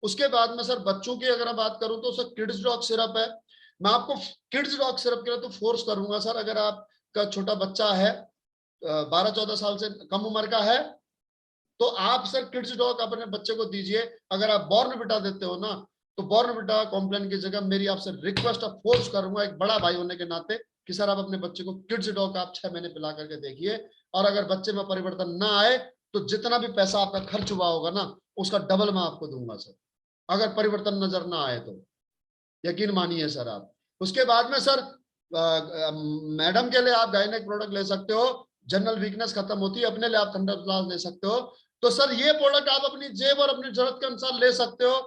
उसके बाद में सर बच्चों की अगर मैं बात करूं तो सर किड्स डॉग सिरप है। मैं आपको किड्स डॉग सिरप के लिए तो फोर्स करूंगा सर, अगर आपका छोटा बच्चा है 12-14 साल से कम उम्र का है, तो आप सर किड्स डॉग अपने बच्चे को दीजिए। अगर आप बॉर्नविटा देते हो ना, तो बॉर्नविटा कॉम्प्लेन की जगह मेरी आपसे रिक्वेस्ट और फोर्स करूंगा एक बड़ा भाई होने के नाते कि सर आप अपने बच्चे को किड्स डॉग आप 6 महीने पिला करके देखिए, और अगर बच्चे में परिवर्तन ना आए तो जितना भी पैसा आपका खर्च हुआ होगा ना, उसका डबल मैं आपको दूंगा सर, अगर परिवर्तन नजर ना आए तो, यकीन मानिए सर आप। उसके बाद में सर मैडम के लिए आप गायनेक प्रोडक्ट ले सकते हो, जनरल वीकनेस खत्म होती है, अपने लिए आप थंडर प्लास ले सकते हो। तो सर ये प्रोडक्ट आप अपनी जेब और अपनी जरूरत के अनुसार ले सकते हो,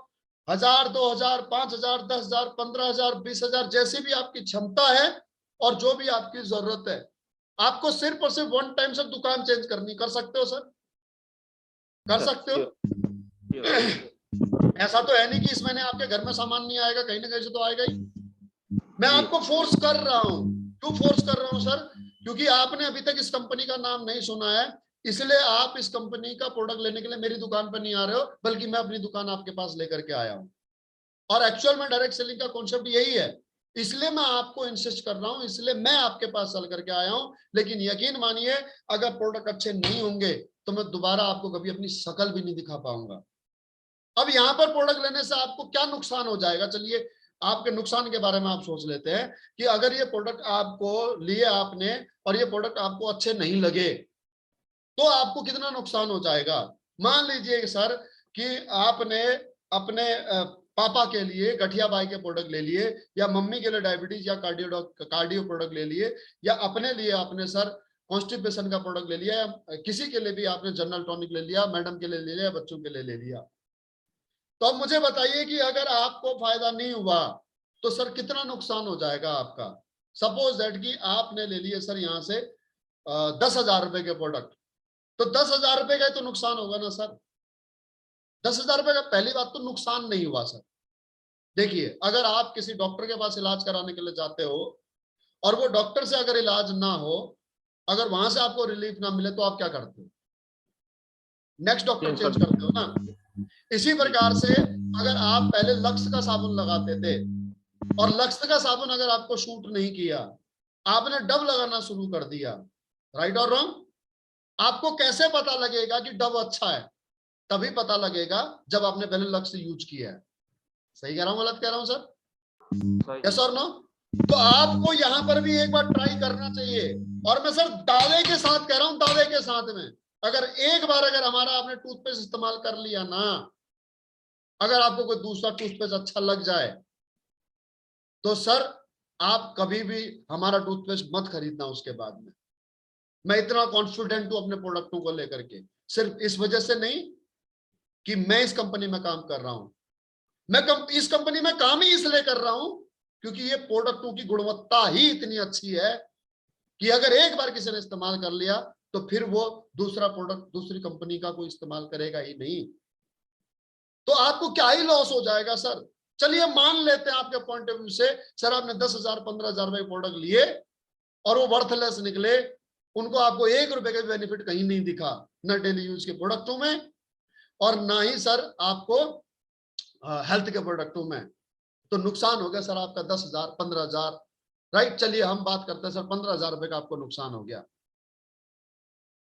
1000, 2000, 5000, 10,000, 15,000, 20,000, जैसी भी आपकी क्षमता है और जो भी आपकी जरूरत है। आपको सिर्फ और सिर्फ वन टाइम से दुकान चेंज करनी, कर सकते हो सर, कर सकते हो। ऐसा तो है नहीं कि इस महीने आपके घर में सामान नहीं आएगा, कहीं ना कहीं से तो आएगा ही। मैं आपको फोर्स कर रहा हूं। क्यों फोर्स कर रहा हूं सर? क्योंकि आपने अभी तक इस कंपनी का नाम नहीं सुना है, इसलिए आप इस कंपनी का प्रोडक्ट लेने के लिए मेरी दुकान पर नहीं आ रहे हो, बल्कि मैं अपनी दुकान आपके पास लेकर के आया हूं। और एक्चुअल में डायरेक्ट सेलिंग का कॉन्सेप्ट यही है, इसलिए मैं आपको इंसिस्ट कर रहा हूं, इसलिए मैं आपके पास सेल करके आया हूं। लेकिन यकीन मानिए, अगर प्रोडक्ट अच्छे नहीं होंगे तो मैं दोबारा आपको कभी अपनी शक्ल भी नहीं दिखा पाऊंगा। अब यहां पर प्रोडक्ट लेने से आपको क्या नुकसान हो जाएगा, चलिए आपके नुकसान के बारे में आप सोच लेते हैं कि अगर ये प्रोडक्ट आपको लिए आपने और ये प्रोडक्ट आपको अच्छे नहीं लगे तो आपको कितना नुकसान हो जाएगा। मान लीजिए सर कि आपने अपने पापा के लिए गठिया बाई के प्रोडक्ट ले लिए, या मम्मी के लिए डायबिटीज या कार्डियो प्रोडक्ट ले लिए, या अपने लिए आपने सर कॉन्स्टिपेशन का प्रोडक्ट ले लिया, या किसी के लिए भी आपने जनरल टॉनिक ले लिया, मैडम के लिए ले लिया, बच्चों के लिए ले लिया। तो अब मुझे बताइए कि अगर आपको फायदा नहीं हुआ तो सर कितना नुकसान हो जाएगा आपका। सपोज दैट कि आपने ले लिए सर यहाँ से 10,000 रुपए के प्रोडक्ट, तो 10,000 रुपए का तो नुकसान होगा ना सर। 10,000 रुपए का पहली बात तो नुकसान नहीं हुआ सर। देखिए, अगर आप किसी डॉक्टर के पास इलाज कराने के लिए जाते हो और वो डॉक्टर से अगर इलाज ना हो, अगर वहां से आपको रिलीफ ना मिले, तो आप क्या करते हो? नेक्स्ट डॉक्टर चेंज करते हो ना। इसी प्रकार से अगर आप पहले लक्स का साबुन लगाते थे और लक्स का साबुन अगर आपको शूट नहीं किया, आपने डव लगाना शुरू कर दिया, राइट और रॉन्ग? आपको कैसे पता लगेगा कि डव अच्छा है? तभी पता लगेगा जब आपने पहले लक्स यूज किया है। सही कह रहा हूं, गलत कह रहा हूं सर? यस और नो? तो आपको यहां पर भी एक बार ट्राई करना चाहिए। और मैं सर दावे के साथ कह रहा हूं, दावे के साथ में, अगर एक बार अगर हमारा आपने टूथपेस्ट इस्तेमाल कर लिया ना, अगर आपको कोई दूसरा टूथपेस्ट अच्छा लग जाए तो सर आप कभी भी हमारा टूथपेस्ट मत खरीदना उसके बाद में। मैं इतना कॉन्फिडेंट हूं अपने प्रोडक्टों को लेकर के, सिर्फ इस वजह से नहीं कि मैं इस कंपनी में काम कर रहा हूं, मैं इस कंपनी में काम ही इसलिए कर रहा हूं क्योंकि ये प्रोडक्टों की गुणवत्ता ही इतनी अच्छी है कि अगर एक बार किसी ने इस्तेमाल कर लिया तो फिर वो दूसरा प्रोडक्ट दूसरी कंपनी का कोई इस्तेमाल करेगा ही नहीं। तो आपको क्या ही लॉस हो जाएगा सर? चलिए मान लेते हैं आपके पॉइंट ऑफ व्यू से, सर आपने 10,000 15,000 रुपए प्रोडक्ट लिए और वो वर्थलेस निकले, उनको आपको 1 रुपए का बेनिफिट कहीं नहीं दिखा, ना डेली यूज के प्रोडक्टों में और ना ही सर आपको हेल्थ के प्रोडक्टों में। तो नुकसान हो गया सर आपका 10,000 15,000, राइट? चलिए हम बात करते हैं सर 15,000 रुपए का आपको नुकसान हो गया।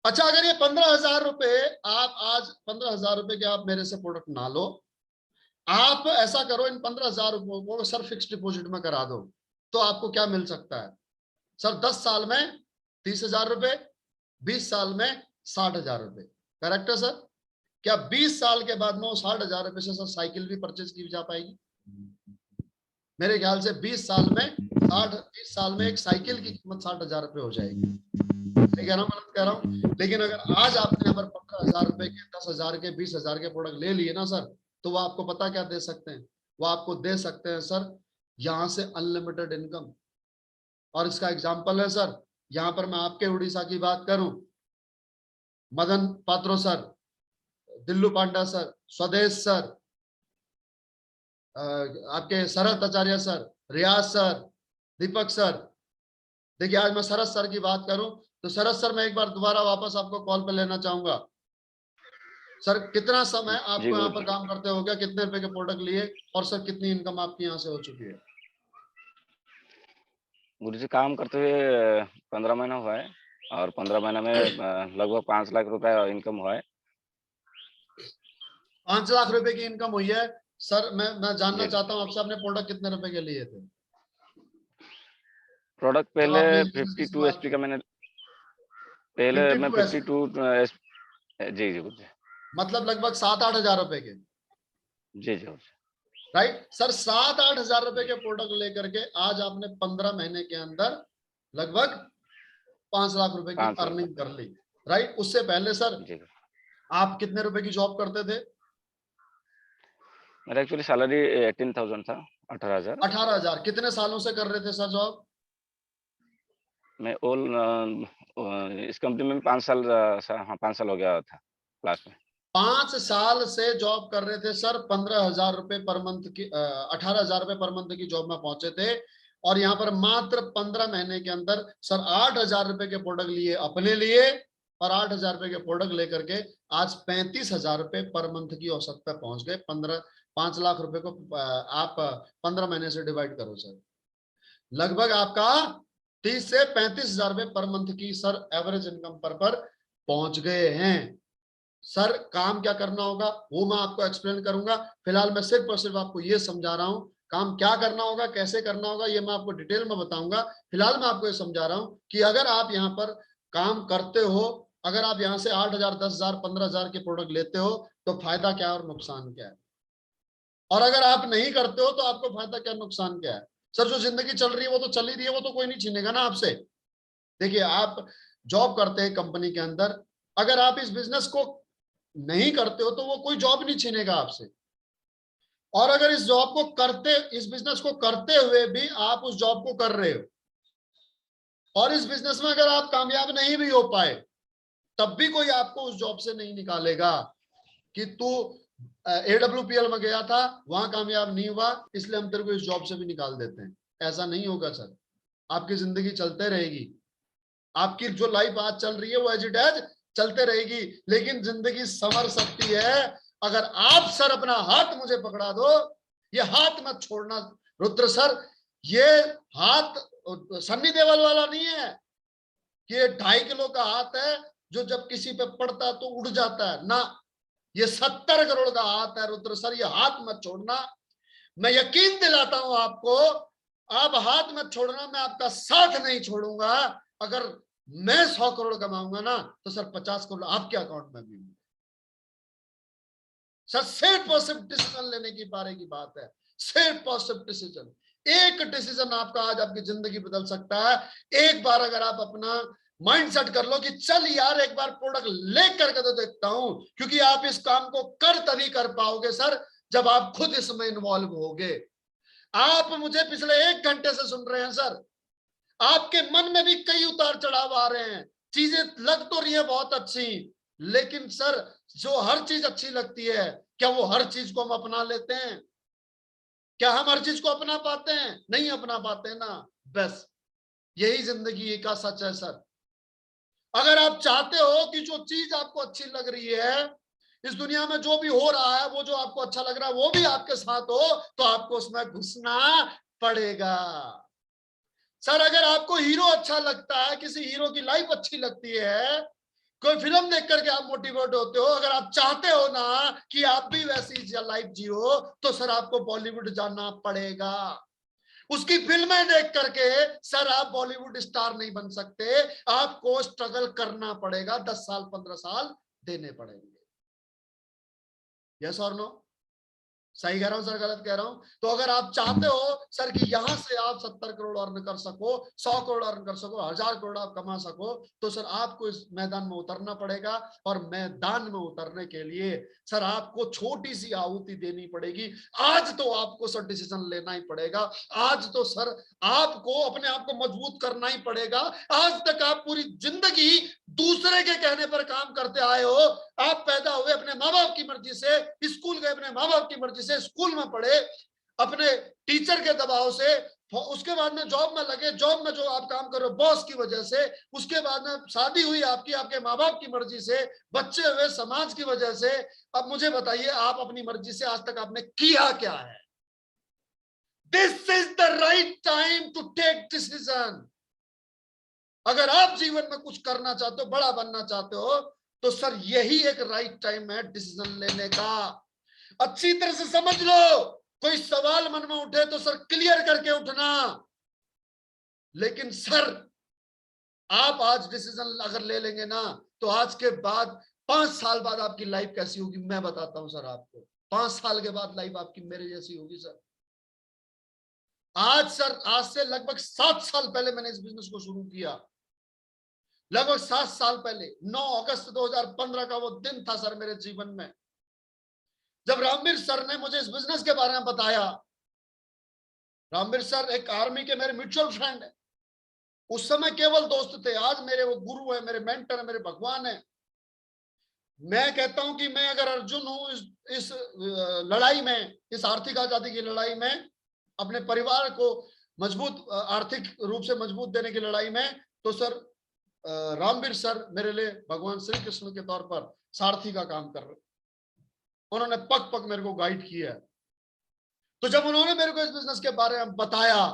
अच्छा, अगर ये 15,000 रुपए आप आज 15,000 रुपए के आप मेरे से प्रोडक्ट ना लो, आप ऐसा करो इन 15,000 रुपयों को सर फिक्स डिपॉजिट में करा दो, तो आपको क्या मिल सकता है सर? 10 साल में 30,000 रुपए, 20 साल में 60,000 रुपए, करेक्ट है सर? क्या 20 साल के बाद में 60,000 रुपए से सर साइकिल भी परचेज की जा पाएगी? मेरे ख्याल से 20 साल में 20 साल में एक साइकिल की कीमत 60,000 रुपए हो जाएगी। सही कह रहा हूँ, गलत कह रहा हूँ? लेकिन अगर आज आपने अगर 15,000 रुपए के, 10,000 के, 20,000 के प्रोडक्ट ले लिए ना सर, तो वो आपको पता क्या दे सकते हैं? वो आपको दे सकते हैं सर यहां से अनलिमिटेड इनकम। और इसका एग्जांपल है सर, यहां पर मैं आपके उड़ीसा की बात करूं, मदन पात्रो सर, दिल्लू पांडा सर, स्वदेश सर, आपके शरद आचार्य सर, रियाज सर, दीपक सर। देखिए आज मैं शरद सर की बात करूं तो शरद सर मैं एक बार दोबारा वापस आपको कॉल पर लेना चाहूंगा। सर कितना समय आपको यहाँ पर काम करते हो गया, कितने रुपए के प्रोडक्ट लिए और सर कितनी इनकम आपकी यहाँ से हो चुकी है? गुरु जी काम करते हुए 15 महीना हुआ है और 15 महीना में लगभग 5 लाख रुपए इनकम हुआ है। 5 लाख रुपए की इनकम हुई है सर। मैं जानना चाहता हूँ आपसे, आपने प्रोडक्ट कितने रुपए के लिए थे? प्रोडक्ट पहले 52 एसपी का मैंने, पहले मैं 52 जी जी गुरु जी मतलब लगभग 7-8 हजार रुपए के। जी जी राइट सर, 7-8 हजार रुपए के प्रोडक्ट लेकर के आज आपने 15 महीने के अंदर लगभग 5 लाख रुपए की 5 लाख अर्निंग कर ली। राइट, उससे पहले सर जी। आप कितने रुपए की जॉब करते थे? मेरा एक्चुअली सैलरी 18,000 था, 18,000। 18,000। कितने सालों से कर रहे थे सर जॉब? मैं इस कंपनी में 5 साल, हाँ 5 साल हो गया था लास्ट में। 5 साल से जॉब कर रहे थे सर। 15,000 रुपए पर मंथ की 18,000 रुपए पर मंथ की जॉब में पहुंचे थे, और यहाँ पर मात्र 15 महीने के अंदर सर 8,000 रुपए के प्रोडक्ट लिए अपने लिए, और 8,000 रुपए के प्रोडक्ट लेकर के आज 35,000 रुपए पर मंथ की औसत पे पहुंच गए। 5 लाख रुपए को आप 15 महीने से डिवाइड करो सर, लगभग आपका 30 से 35,000 रुपए पर मंथ की सर एवरेज इनकम पर पहुंच गए हैं। सर काम क्या करना होगा वो मैं आपको एक्सप्लेन करूंगा। फिलहाल मैं सिर्फ और सिर्फ आपको ये समझा रहा हूं, काम क्या करना होगा, कैसे करना होगा, ये मैं आपको डिटेल में बताऊंगा। फिलहाल मैं आपको ये समझा रहा हूं कि अगर आप यहाँ पर काम करते हो, अगर आप यहाँ से 8,000, 10,000, 15,000 के प्रोडक्ट लेते हो तो फायदा क्या और नुकसान क्या है, और अगर आप नहीं करते हो तो आपको फायदा क्या नुकसान क्या है। सर जो जिंदगी चल रही है वो तो चल ही रही है, वो तो कोई नहीं छीनेगा ना आपसे। देखिए आप जॉब करते हैं कंपनी के अंदर, अगर आप इस बिजनेस को नहीं करते हो तो वो कोई जॉब नहीं छीनेगा आपसे, और अगर इस जॉब को करते, इस बिजनेस को करते हुए भी आप उस जॉब को कर रहे हो, और इस बिजनेस में अगर आप कामयाब नहीं भी हो पाए तब भी कोई आपको उस जॉब से नहीं निकालेगा कि तू AWPL में गया था वहां कामयाब नहीं हुआ इसलिए हम तेरे को इस जॉब से भी निकाल देते हैं। ऐसा नहीं होगा सर, आपकी जिंदगी चलते रहेगी, आपकी जो लाइफ आज चल रही है वो एज इट एज चलते रहेगी, लेकिन जिंदगी संवर सकती है अगर आप सर अपना हाथ मुझे पकड़ा दो। ये हाथ मत छोड़ना रुद्र सर, ये हाथ सन्नी देओल वाला नहीं है, ये 2.5 किलो का हाथ है जो जब किसी पे पड़ता है तो उड़ जाता है ना, ये 70 करोड़ का हाथ है रुद्र सर, ये हाथ मत छोड़ना। मैं यकीन दिलाता हूं आपको, आप हाथ मत छोड़ना, मैं आपका साथ नहीं छोड़ूंगा। अगर मैं 100 करोड़ कमाऊंगा ना तो सर 50 करोड़ आपके अकाउंट में भी होंगे। सर सिर्फ और सिर्फ डिसीजन लेने की बारे की बात है, सिर्फ और सिर्फ डिसीजन। एक डिसीजन आपका आज आपकी जिंदगी बदल सकता है। एक बार अगर आप अपना माइंड सेट कर लो कि चल यार एक बार प्रोडक्ट लेकर के तो देखता हूं, क्योंकि आप इस काम को कर तभी कर पाओगे सर जब आप खुद इसमें इन्वॉल्व होगे। आप मुझे पिछले 1 घंटे से सुन रहे हैं सर, आपके मन में भी कई उतार चढ़ाव आ रहे हैं, चीजें लग तो रही है बहुत अच्छी, लेकिन सर जो हर चीज अच्छी लगती है क्या वो हर चीज को हम अपना लेते हैं? क्या हम हर चीज को अपना पाते हैं? नहीं अपना पाते ना। बस यही जिंदगी का सच है सर। अगर आप चाहते हो कि जो चीज आपको अच्छी लग रही है इस दुनिया में, जो भी हो रहा है वो जो आपको अच्छा लग रहा है वो भी आपके साथ हो, तो आपको उसमें घुसना पड़ेगा। सर अगर आपको हीरो अच्छा लगता है, किसी हीरो की लाइफ अच्छी लगती है, कोई फिल्म देख करके आप मोटिवेट होते हो, अगर आप चाहते हो ना कि आप भी वैसी लाइफ जियो, तो सर आपको बॉलीवुड जाना पड़ेगा। उसकी फिल्में देख करके सर आप बॉलीवुड स्टार नहीं बन सकते, आपको स्ट्रगल करना पड़ेगा, 10 साल 15 साल देने पड़ेंगे। यस और नो? सही कह रहा हूं सर, गलत कह रहा हूं? तो अगर आप चाहते हो सर कि यहां से आप 70 करोड़ अर्न कर सको, 100 करोड़ अर्न कर सको, 1000 करोड़ आप कमा सको, तो सर आपको इस मैदान में उतरना पड़ेगा। और मैदान में उतरने के लिए सर आपको छोटी सी आहुति देनी पड़ेगी। आज तो आपको सर डिसीजन लेना ही पड़ेगा। आज तो सर आपको अपने आप को मजबूत करना ही पड़ेगा। आज तक आप पूरी जिंदगी दूसरे के कहने पर काम करते आए हो। आप पैदा हुए अपने माँ बाप की मर्जी से, स्कूल गए अपने माँ बाप की मर्जी से, स्कूल में पढ़े अपने टीचर के दबाव से, उसके बाद में जॉब में लगे, जॉब में जो आप काम कर रहे हो बॉस की वजह से, उसके बाद में शादी हुई आपकी आपके माँ बाप की मर्जी से, बच्चे हुए समाज की वजह से। अब मुझे बताइए आप अपनी मर्जी से आज तक आपने किया क्या है? This is the right time to take decision. अगर आप जीवन में कुछ करना चाहते हो, बड़ा बनना चाहते हो, तो सर यही एक राइट टाइम है डिसीजन लेने का। अच्छी तरह से समझ लो, कोई सवाल मन में उठे तो सर क्लियर करके उठना। लेकिन सर आप आज डिसीजन अगर ले लेंगे ना तो आज के बाद 5 साल बाद आपकी लाइफ कैसी होगी मैं बताता हूं सर आपको। 5 साल के बाद लाइफ आपकी मेरे जैसी होगी सर। आज से लगभग 7 साल पहले मैंने इस बिजनेस को शुरू किया। लगभग 7 साल पहले 9 अगस्त 2015 का वो दिन था सर मेरे जीवन में, जब रामवीर सर ने मुझे इस बिजनेस के बारे में बताया। रामवीर सर एक आर्मी के मेरे म्यूचुअल फ्रेंड है, उस समय केवल दोस्त थे, आज मेरे वो गुरु है, मेरे मेंटर है, मेरे भगवान है। मैं कहता हूं कि मैं अगर अर्जुन हूं इस लड़ाई में, इस आर्थिक आजादी की लड़ाई में, अपने परिवार को मजबूत आर्थिक रूप से मजबूत देने की लड़ाई में, तो सर रामवीर सर मेरे लिए भगवान श्री कृष्ण के तौर पर सारथी का काम कर रहे। उन्होंने पग पग मेरे को गाइड किया। तो जब उन्होंने मेरे को इस बिजनेस के बारे में बताया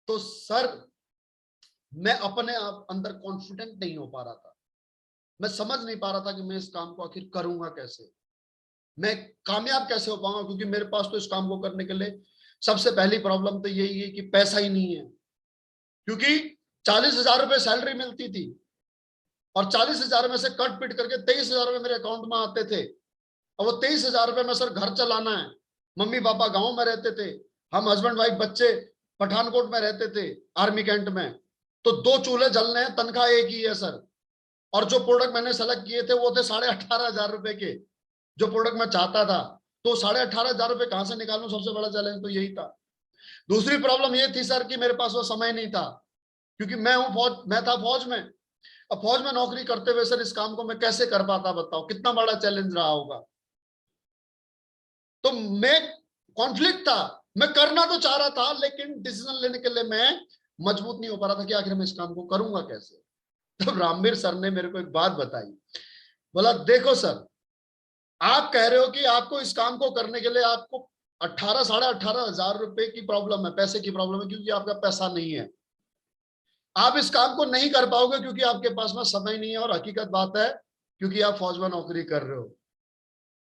तो सर मैं अपने आप अंदर कॉन्फिडेंट नहीं हो पा रहा था। मैं समझ नहीं पा रहा था कि मैं इस काम को आखिर करूंगा कैसे, मैं कामयाब कैसे हो पाऊंगा, क्योंकि मेरे पास तो इस काम को करने के लिए सबसे पहली प्रॉब्लम तो यही है कि पैसा ही नहीं है। क्योंकि 40,000 रुपए सैलरी मिलती थी और 40,000 में से कट पिट करके 23,000 रुपए मेरे अकाउंट में आते थे। और वो 23,000 रुपए में सर घर चलाना है। मम्मी पापा गांव में रहते थे, हम हस्बैंड वाइफ बच्चे पठानकोट में रहते थे आर्मी कैंट में। तो 2 चूल्हे जलने हैं, तनख्वाह एक ही है सर। और जो प्रोडक्ट मैंने सेलेक्ट किए थे वो थे 18,500 रुपए के, जो प्रोडक्ट मैं चाहता था। तो 18,500 रुपए कहां से निकालूं, सबसे बड़ा चैलेंज तो यही था। दूसरी प्रॉब्लम ये थी सर कि मेरे पास वो समय नहीं था, क्योंकि मैं था फौज में। अब फौज में नौकरी करते हुए सर इस काम को मैं कैसे कर पाता, बताओ कितना बड़ा चैलेंज रहा होगा। तो मैं कॉन्फ्लिक्ट था, मैं करना तो चाह रहा था लेकिन डिसीजन लेने के लिए मैं मजबूत नहीं हो पा रहा था कि आखिर मैं इस काम को करूंगा कैसे। तब रामवीर सर ने मेरे को एक बात बताई, बोला देखो सर, आप कह रहे हो कि आपको इस काम को करने के लिए आपको 18,500 रुपए की प्रॉब्लम है, पैसे की प्रॉब्लम है, क्योंकि आपका पैसा नहीं है। आप इस काम को नहीं कर पाओगे क्योंकि आपके पास में समय नहीं है, और हकीकत बात है क्योंकि आप फौज में नौकरी कर रहे हो।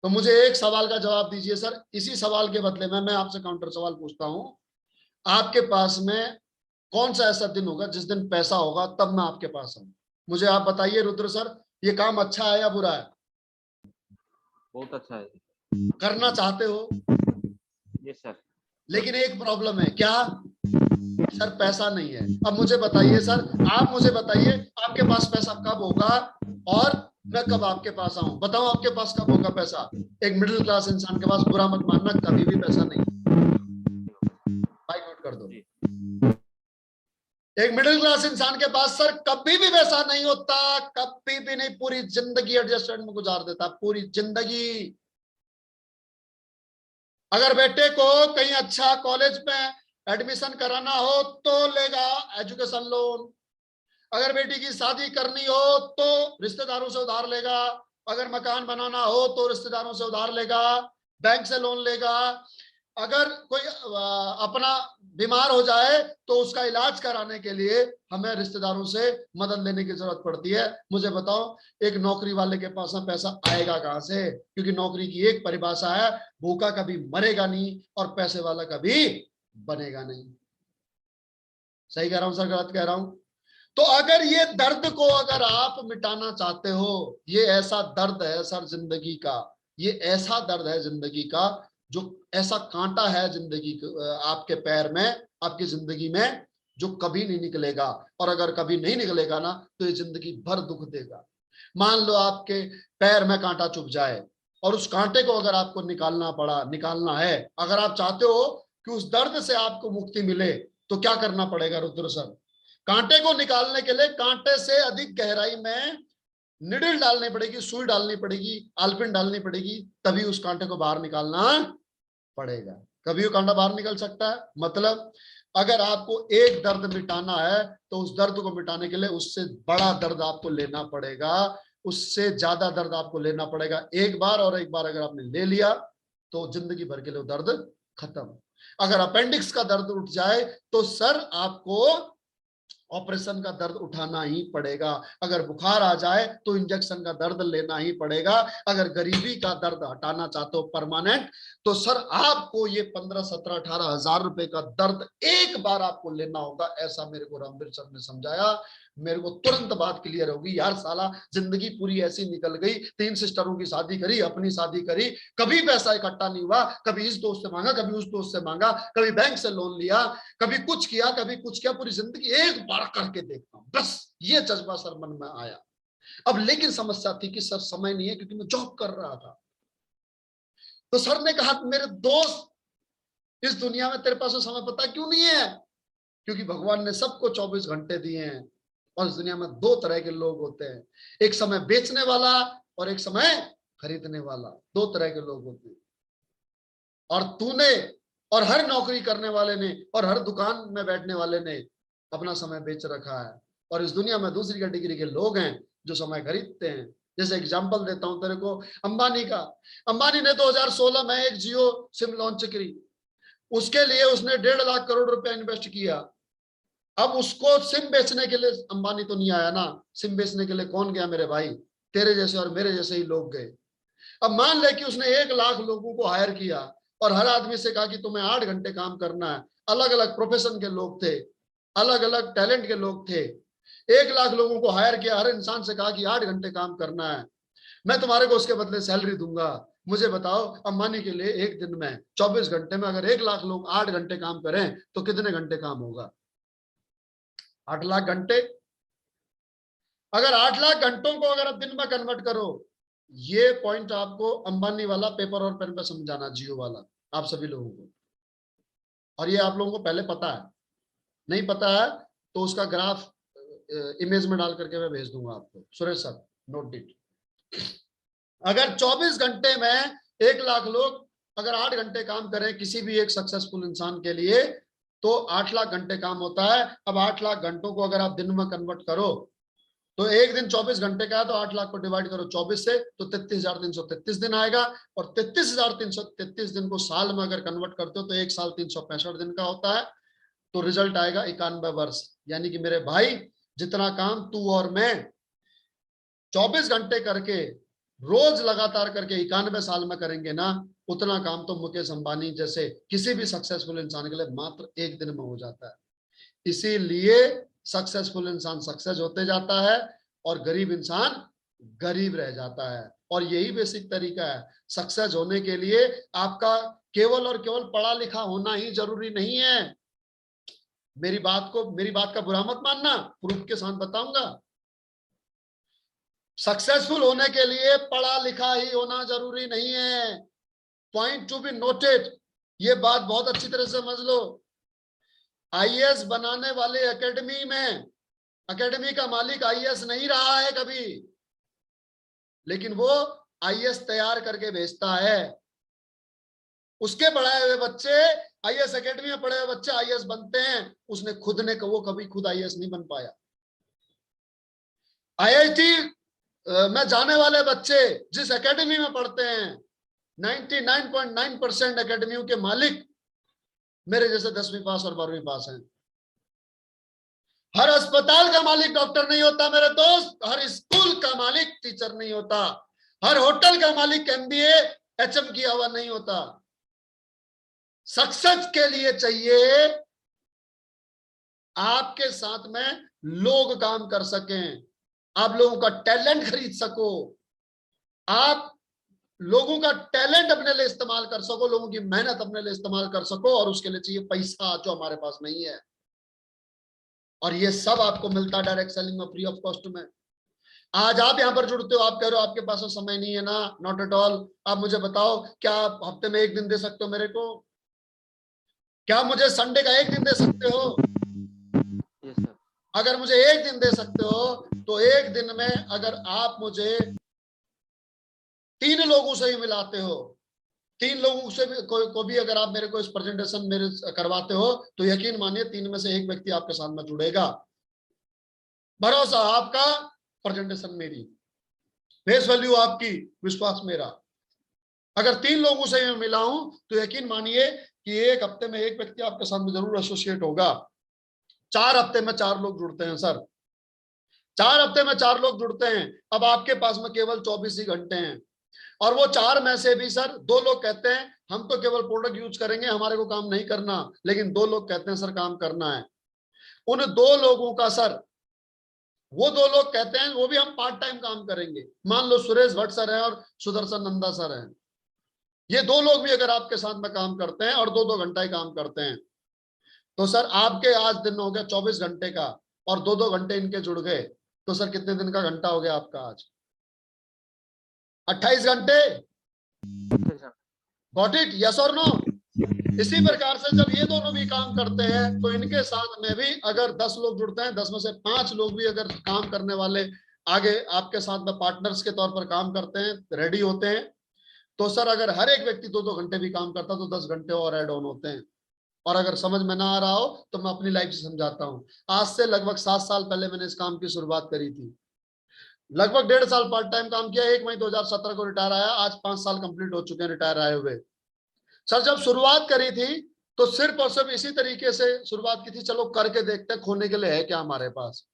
तो मुझे एक सवाल का जवाब दीजिए सर, इसी सवाल के बदले में मैं आपसे काउंटर सवाल पूछता हूं, आपके पास में कौन सा ऐसा दिन होगा जिस दिन पैसा होगा तब मैं आपके पास आऊं? मुझे आप बताइए रुद्र सर, ये काम अच्छा है या बुरा है? बहुत अच्छा है करना चाहते हो? Yes sir. लेकिन एक प्रॉब्लम है, क्या सर? पैसा नहीं है। अब मुझे बताइए सर, आप मुझे बताइए आपके पास पैसा कब होगा और मैं कब आपके पास आऊं? बताओ आपके पास कब होगा पैसा? एक मिडिल क्लास इंसान के पास, बुरा मत मानना, कभी भी पैसा नहीं। बाइक नोट कर दो। एक मिडिल क्लास इंसान के पास सर कभी भी पैसा नहीं होता, कभी भी नहीं। पूरी जिंदगी एडजस्टमेंट में गुजार देता, पूरी जिंदगी। अगर बेटे को कहीं अच्छा कॉलेज में एडमिशन कराना हो तो लेगा एजुकेशन लोन। अगर बेटी की शादी करनी हो तो रिश्तेदारों से उधार लेगा। अगर मकान बनाना हो तो रिश्तेदारों से उधार लेगा, बैंक से लोन लेगा। अगर कोई अपना बीमार हो जाए तो उसका इलाज कराने के लिए हमें रिश्तेदारों से मदद लेने की जरूरत पड़ती है। मुझे बताओ एक नौकरी वाले के पास पैसा आएगा कहां से? क्योंकि नौकरी की एक परिभाषा है, भूखा कभी मरेगा नहीं और पैसे वाला कभी बनेगा नहीं। सही कह रहा हूं सर, गलत कह रहा हूं? तो अगर ये दर्द को अगर आप मिटाना चाहते हो, ये ऐसा दर्द है सर जिंदगी का, ये ऐसा दर्द है जिंदगी का, जो ऐसा कांटा है जिंदगी आपके पैर में, आपकी जिंदगी में, जो कभी नहीं निकलेगा। और अगर कभी नहीं निकलेगा ना तो ये जिंदगी भर दुख देगा। मान लो आपके पैर में कांटा चुभ जाए और उस कांटे को अगर आपको निकालना है, अगर आप चाहते हो कि उस दर्द से आपको मुक्ति मिले, तो क्या करना पड़ेगा रुद्र सर? कांटे को निकालने के लिए कांटे से अधिक गहराई में निडल डालनी पड़ेगी, सुई डालनी पड़ेगी, आलपिन डालनी पड़ेगी, तभी उस कांटे को बाहर निकालना पड़ेगा। कभी वो कांटा बाहर निकल सकता है? मतलब अगर आपको एक दर्द मिटाना है तो उस दर्द को मिटाने के लिए उससे बड़ा दर्द आपको लेना पड़ेगा, उससे ज्यादा दर्द आपको लेना पड़ेगा। एक बार और एक बार अगर आपने ले लिया तो जिंदगी भर के लिए दर्द खत्म। अगर अपेंडिक्स का दर्द उठ जाए तो सर आपको ऑपरेशन का दर्द उठाना ही पड़ेगा। अगर बुखार आ जाए तो इंजेक्शन का दर्द लेना ही पड़ेगा। अगर गरीबी का दर्द हटाना चाहते हो परमानेंट, तो सर आपको ये 15, 17, 18 हजार रुपए का दर्द एक बार आपको लेना होगा। ऐसा मेरे को रामवीर सर ने समझाया। मेरे को तुरंत बात क्लियर होगी, यार साला जिंदगी पूरी ऐसी निकल गई, 3 सिस्टरों की शादी करी, अपनी शादी करी, कभी पैसा इकट्ठा नहीं हुआ, कभी इस दोस्त से मांगा, कभी उस दोस्त से मांगा, कभी बैंक से लोन लिया, कभी कुछ किया, कभी कुछ किया, पूरी जिंदगी एक बार करके देखता हूं, बस ये जज्बा सर मन में आया। अब लेकिन समस्या थी कि सर समय नहीं है, क्योंकि मैं जॉब कर रहा था। तो सर ने कहा मेरे दोस्त, इस दुनिया में तेरे पास वो समय पता क्यों नहीं है? क्योंकि भगवान ने सबको 24 घंटे दिए हैं, और इस दुनिया में 2 तरह के लोग होते हैं, एक समय बेचने वाला और एक समय खरीदने वाला, 2 तरह के लोग होते हैं। और तूने और हर नौकरी करने वाले ने और हर दुकान में बैठने वाले ने अपना समय बेच रखा है, और इस दुनिया में दूसरी कैटेगरी के लोग हैं जो समय खरीदते हैं। जैसे एग्जांपल देता हूं तेरे को अंबानी का। अंबानी ने 2016 में एक जियो सिम लॉन्च करी, उसके लिए उसने 1.5 लाख करोड़ रुपया इन्वेस्ट किया। अब उसको सिम बेचने के लिए अंबानी तो नहीं आया ना, सिम बेचने के लिए कौन गया मेरे भाई? तेरे जैसे और मेरे जैसे ही लोग गए। अब मान ले कि उसने 1 लाख लोगों को हायर किया, और हर आदमी से कहा कि तुम्हें 8 घंटे काम करना है। अलग अलग प्रोफेशन के लोग थे, अलग अलग टैलेंट के लोग थे। 1 लाख लोगों को हायर किया, हर इंसान से कहा कि 8 घंटे काम करना है, मैं तुम्हारे को उसके बदले सैलरी दूंगा। मुझे बताओ, अंबानी के लिए एक दिन में 24 घंटे में अगर 1 लाख लोग 8 घंटे काम करें तो कितने घंटे काम होगा? 8 लाख घंटे। अगर 8 लाख घंटों को अगर आप दिन में कन्वर्ट करो, ये पॉइंट आपको अंबानी वाला पेपर और पेन पे समझाना, जियो वाला, आप सभी लोगों को। और ये आप लोगों को पहले पता है, नहीं पता है तो उसका ग्राफ इमेज में डाल करके मैं भेज दूंगा आपको। Suresh sir note it. अगर 24 घंटे में 1 लाख लोग अगर 8 घंटे काम करें किसी भी एक सक्सेसफुल इंसान के लिए, तो 8 लाख घंटे काम होता है। अब 8 लाख घंटों को अगर आप दिन में कन्वर्ट करो, तो एक दिन 24 घंटे का है, तो 8 लाख को डिवाइड करो 24 से, तो 33,333 दिन आएगा। और 33,333 दिन को साल में अगर कन्वर्ट करते हो तो एक साल 365 दिन का होता है। तो रिजल्ट आएगा 91 वर्ष। यानी कि मेरे भाई, जितना काम तू और मैं 24 घंटे करके रोज लगातार करके 91 साल में करेंगे ना, उतना काम तो मुकेश अंबानी जैसे किसी भी सक्सेसफुल इंसान के लिए मात्र एक दिन में हो जाता है। इसीलिए सक्सेसफुल इंसान सक्सेस होते जाता है और गरीब इंसान गरीब रह जाता है। और यही बेसिक तरीका है सक्सेस होने के लिए। आपका केवल और केवल पढ़ा लिखा होना ही जरूरी नहीं है। मेरी बात का बुरा मत मानना, प्रूफ के साथ बताऊंगा। सक्सेसफुल होने के लिए पढ़ा लिखा ही होना जरूरी नहीं है। पॉइंट टू बी नोटेड, ये बात बहुत अच्छी तरह से समझ लो। आईएएस बनाने वाले एकेडमी में, एकेडमी का मालिक आईएएस नहीं रहा है कभी, लेकिन वो आईएएस तैयार करके भेजता है। उसके पढ़ाए हुए बच्चे, आईएएस एकेडमी में पढ़े हुए बच्चे आईएएस बनते हैं। उसने खुद ने वो कभी खुद आईएएस नहीं बन पाया। आईआईटी में जाने वाले बच्चे जिस एकेडमी में पढ़ते हैं, 99.9% एकेडमियों के मालिक मेरे जैसे 10वीं पास और 12वीं पास हैं। हर अस्पताल का मालिक डॉक्टर नहीं होता मेरे दोस्त, हर स्कूल का मालिक टीचर नहीं होता, हर होटल का मालिक एमबीए एचएम किया हुआ नहीं होता। सक्सेस के लिए चाहिए आपके साथ में लोग काम कर सकें, आप लोगों का टैलेंट खरीद सको, आप लोगों का टैलेंट अपने लिए इस्तेमाल कर सको, लोगों की मेहनत अपने लिए इस्तेमाल कर सको। और उसके लिए चाहिए पैसा, जो हमारे पास नहीं है। और ये सब आपको मिलता है डायरेक्ट सेलिंग में, फ्री ऑफ कॉस्ट में। आज आप यहां पर जुड़ते हो, आप कह रहे हो आपके पास तो समय नहीं है ना, नॉट एट ऑल। आप मुझे बताओ, क्या आप हफ्ते में 1 दिन दे सकते हो मेरे को? क्या मुझे संडे का 1 दिन दे सकते हो? Yes sir. अगर मुझे 1 दिन दे सकते हो, तो 1 दिन में अगर आप मुझे 3 लोगों से ही मिलाते हो, 3 लोगों से भी को भी अगर आप मेरे को इस प्रेजेंटेशन मेरे करवाते हो, तो यकीन मानिए 3 में से 1 व्यक्ति आपके साथ में जुड़ेगा। भरोसा आपका, प्रेजेंटेशन मेरी, फेस वैल्यू आपकी, विश्वास मेरा। अगर 3 लोगों से मैं मिला हूं तो यकीन मानिए कि 1 हफ्ते में 1 व्यक्ति आपके साथ में जरूर एसोसिएट होगा। 4 हफ्ते में 4 लोग जुड़ते हैं सर, 4 हफ्ते में 4 लोग जुड़ते हैं। अब आपके पास में केवल 24 ही घंटे हैं, और वो 4 में से भी सर 2 लोग कहते हैं हम तो केवल प्रोडक्ट यूज करेंगे, हमारे को काम नहीं करना। लेकिन 2 लोग कहते हैं सर काम करना है। उन 2 लोगों का सर वो 2 लोग कहते हैं वो भी हम पार्ट टाइम काम करेंगे। मान लो सुरेश भट्ट सर है और सुदर्शन नंदा सर है, ये 2 लोग भी अगर आपके साथ में काम करते हैं और 2-2 घंटा ही काम करते हैं, तो सर आपके आज दिन हो गया 24 घंटे का, और 2-2 घंटे इनके जुड़ गए, तो सर कितने दिन का घंटा हो गया आपका आज? 28 घंटे। Got it? यस और नो? इसी प्रकार से जब ये दोनों भी काम करते हैं तो इनके साथ में भी अगर 10 लोग जुड़ते हैं, 10 में से 5 लोग भी अगर काम करने वाले आगे आपके साथ में पार्टनर्स के तौर पर काम करते हैं, रेडी होते हैं, तो सर अगर हर एक व्यक्ति 2-2 घंटे भी काम करता तो 10 घंटे और ऐड ऑन होते हैं। और अगर समझ में ना आ रहा हो तो मैं अपनी लाइफ से समझाता हूं। आज से लगभग 7 साल पहले मैंने इस काम की शुरुआत करी थी। लगभग 1.5 साल पार्ट टाइम काम किया, 1 मई 2017 को रिटायर आया, आज 5 साल कंप्लीट हो चुके हैं रिटायर आए हुए। सर जब शुरुआत करी थी तो सिर्फ और सिर्फ इसी तरीके से शुरुआत की थी, चलो करके देखते हैं, खोने के लिए है क्या हमारे पास,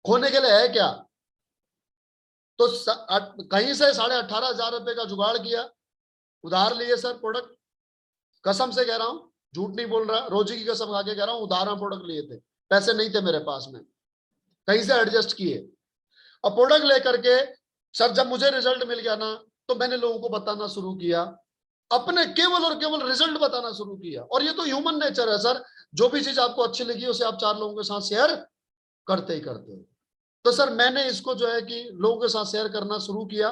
खोने के लिए है क्या। तो कहीं से 18,500 रुपए का जुगाड़ किया, उधार लिए सर प्रोडक्ट, कसम से कह रहा हूं, झूठ नहीं बोल रहा, रोजी की कसम खा के कह रहा हूं, उधार प्रोडक्ट लिए थे, पैसे नहीं थे मेरे पास में, कहीं से एडजस्ट किए और प्रोडक्ट लेकर के सर जब मुझे रिजल्ट मिल गया ना, तो मैंने लोगों को बताना शुरू किया, अपने केवल और केवल रिजल्ट बताना शुरू किया। और ये तो ह्यूमन नेचर है सर, जो भी चीज आपको अच्छी लगी उसे आप 4 लोगों के साथ शेयर करते ही करते हो। तो सर मैंने इसको जो है कि लोगों के साथ शेयर करना शुरू किया,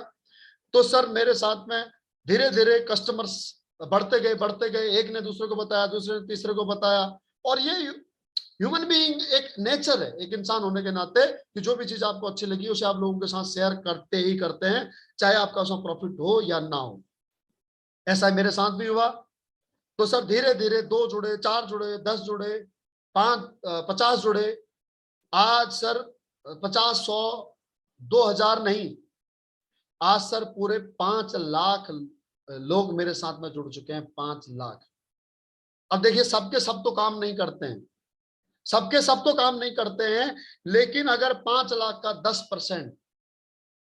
तो सर मेरे साथ में धीरे धीरे कस्टमर्स बढ़ते गए, एक ने दूसरे को बताया, दूसरे ने तीसरे को बताया। और ये ह्यूमन बीइंग एक नेचर है, एक इंसान होने के नाते, कि जो भी चीज आपको अच्छी लगी उसे आप लोगों के साथ शेयर करते ही करते हैं, चाहे आपका उसमें प्रॉफिट हो या ना हो। ऐसा मेरे साथ भी हुआ। तो सर धीरे धीरे 2 जुड़े, 4 जुड़े, 10 जुड़े, 50 जुड़े, आज सर 50, 100, 2,000 नहीं, आज सर पूरे 5 लाख लोग मेरे साथ में जुड़ चुके हैं, 5 लाख। अब देखिए सबके सब तो काम नहीं करते हैं, सबके सब तो काम नहीं करते हैं, लेकिन अगर 5 लाख का 10%,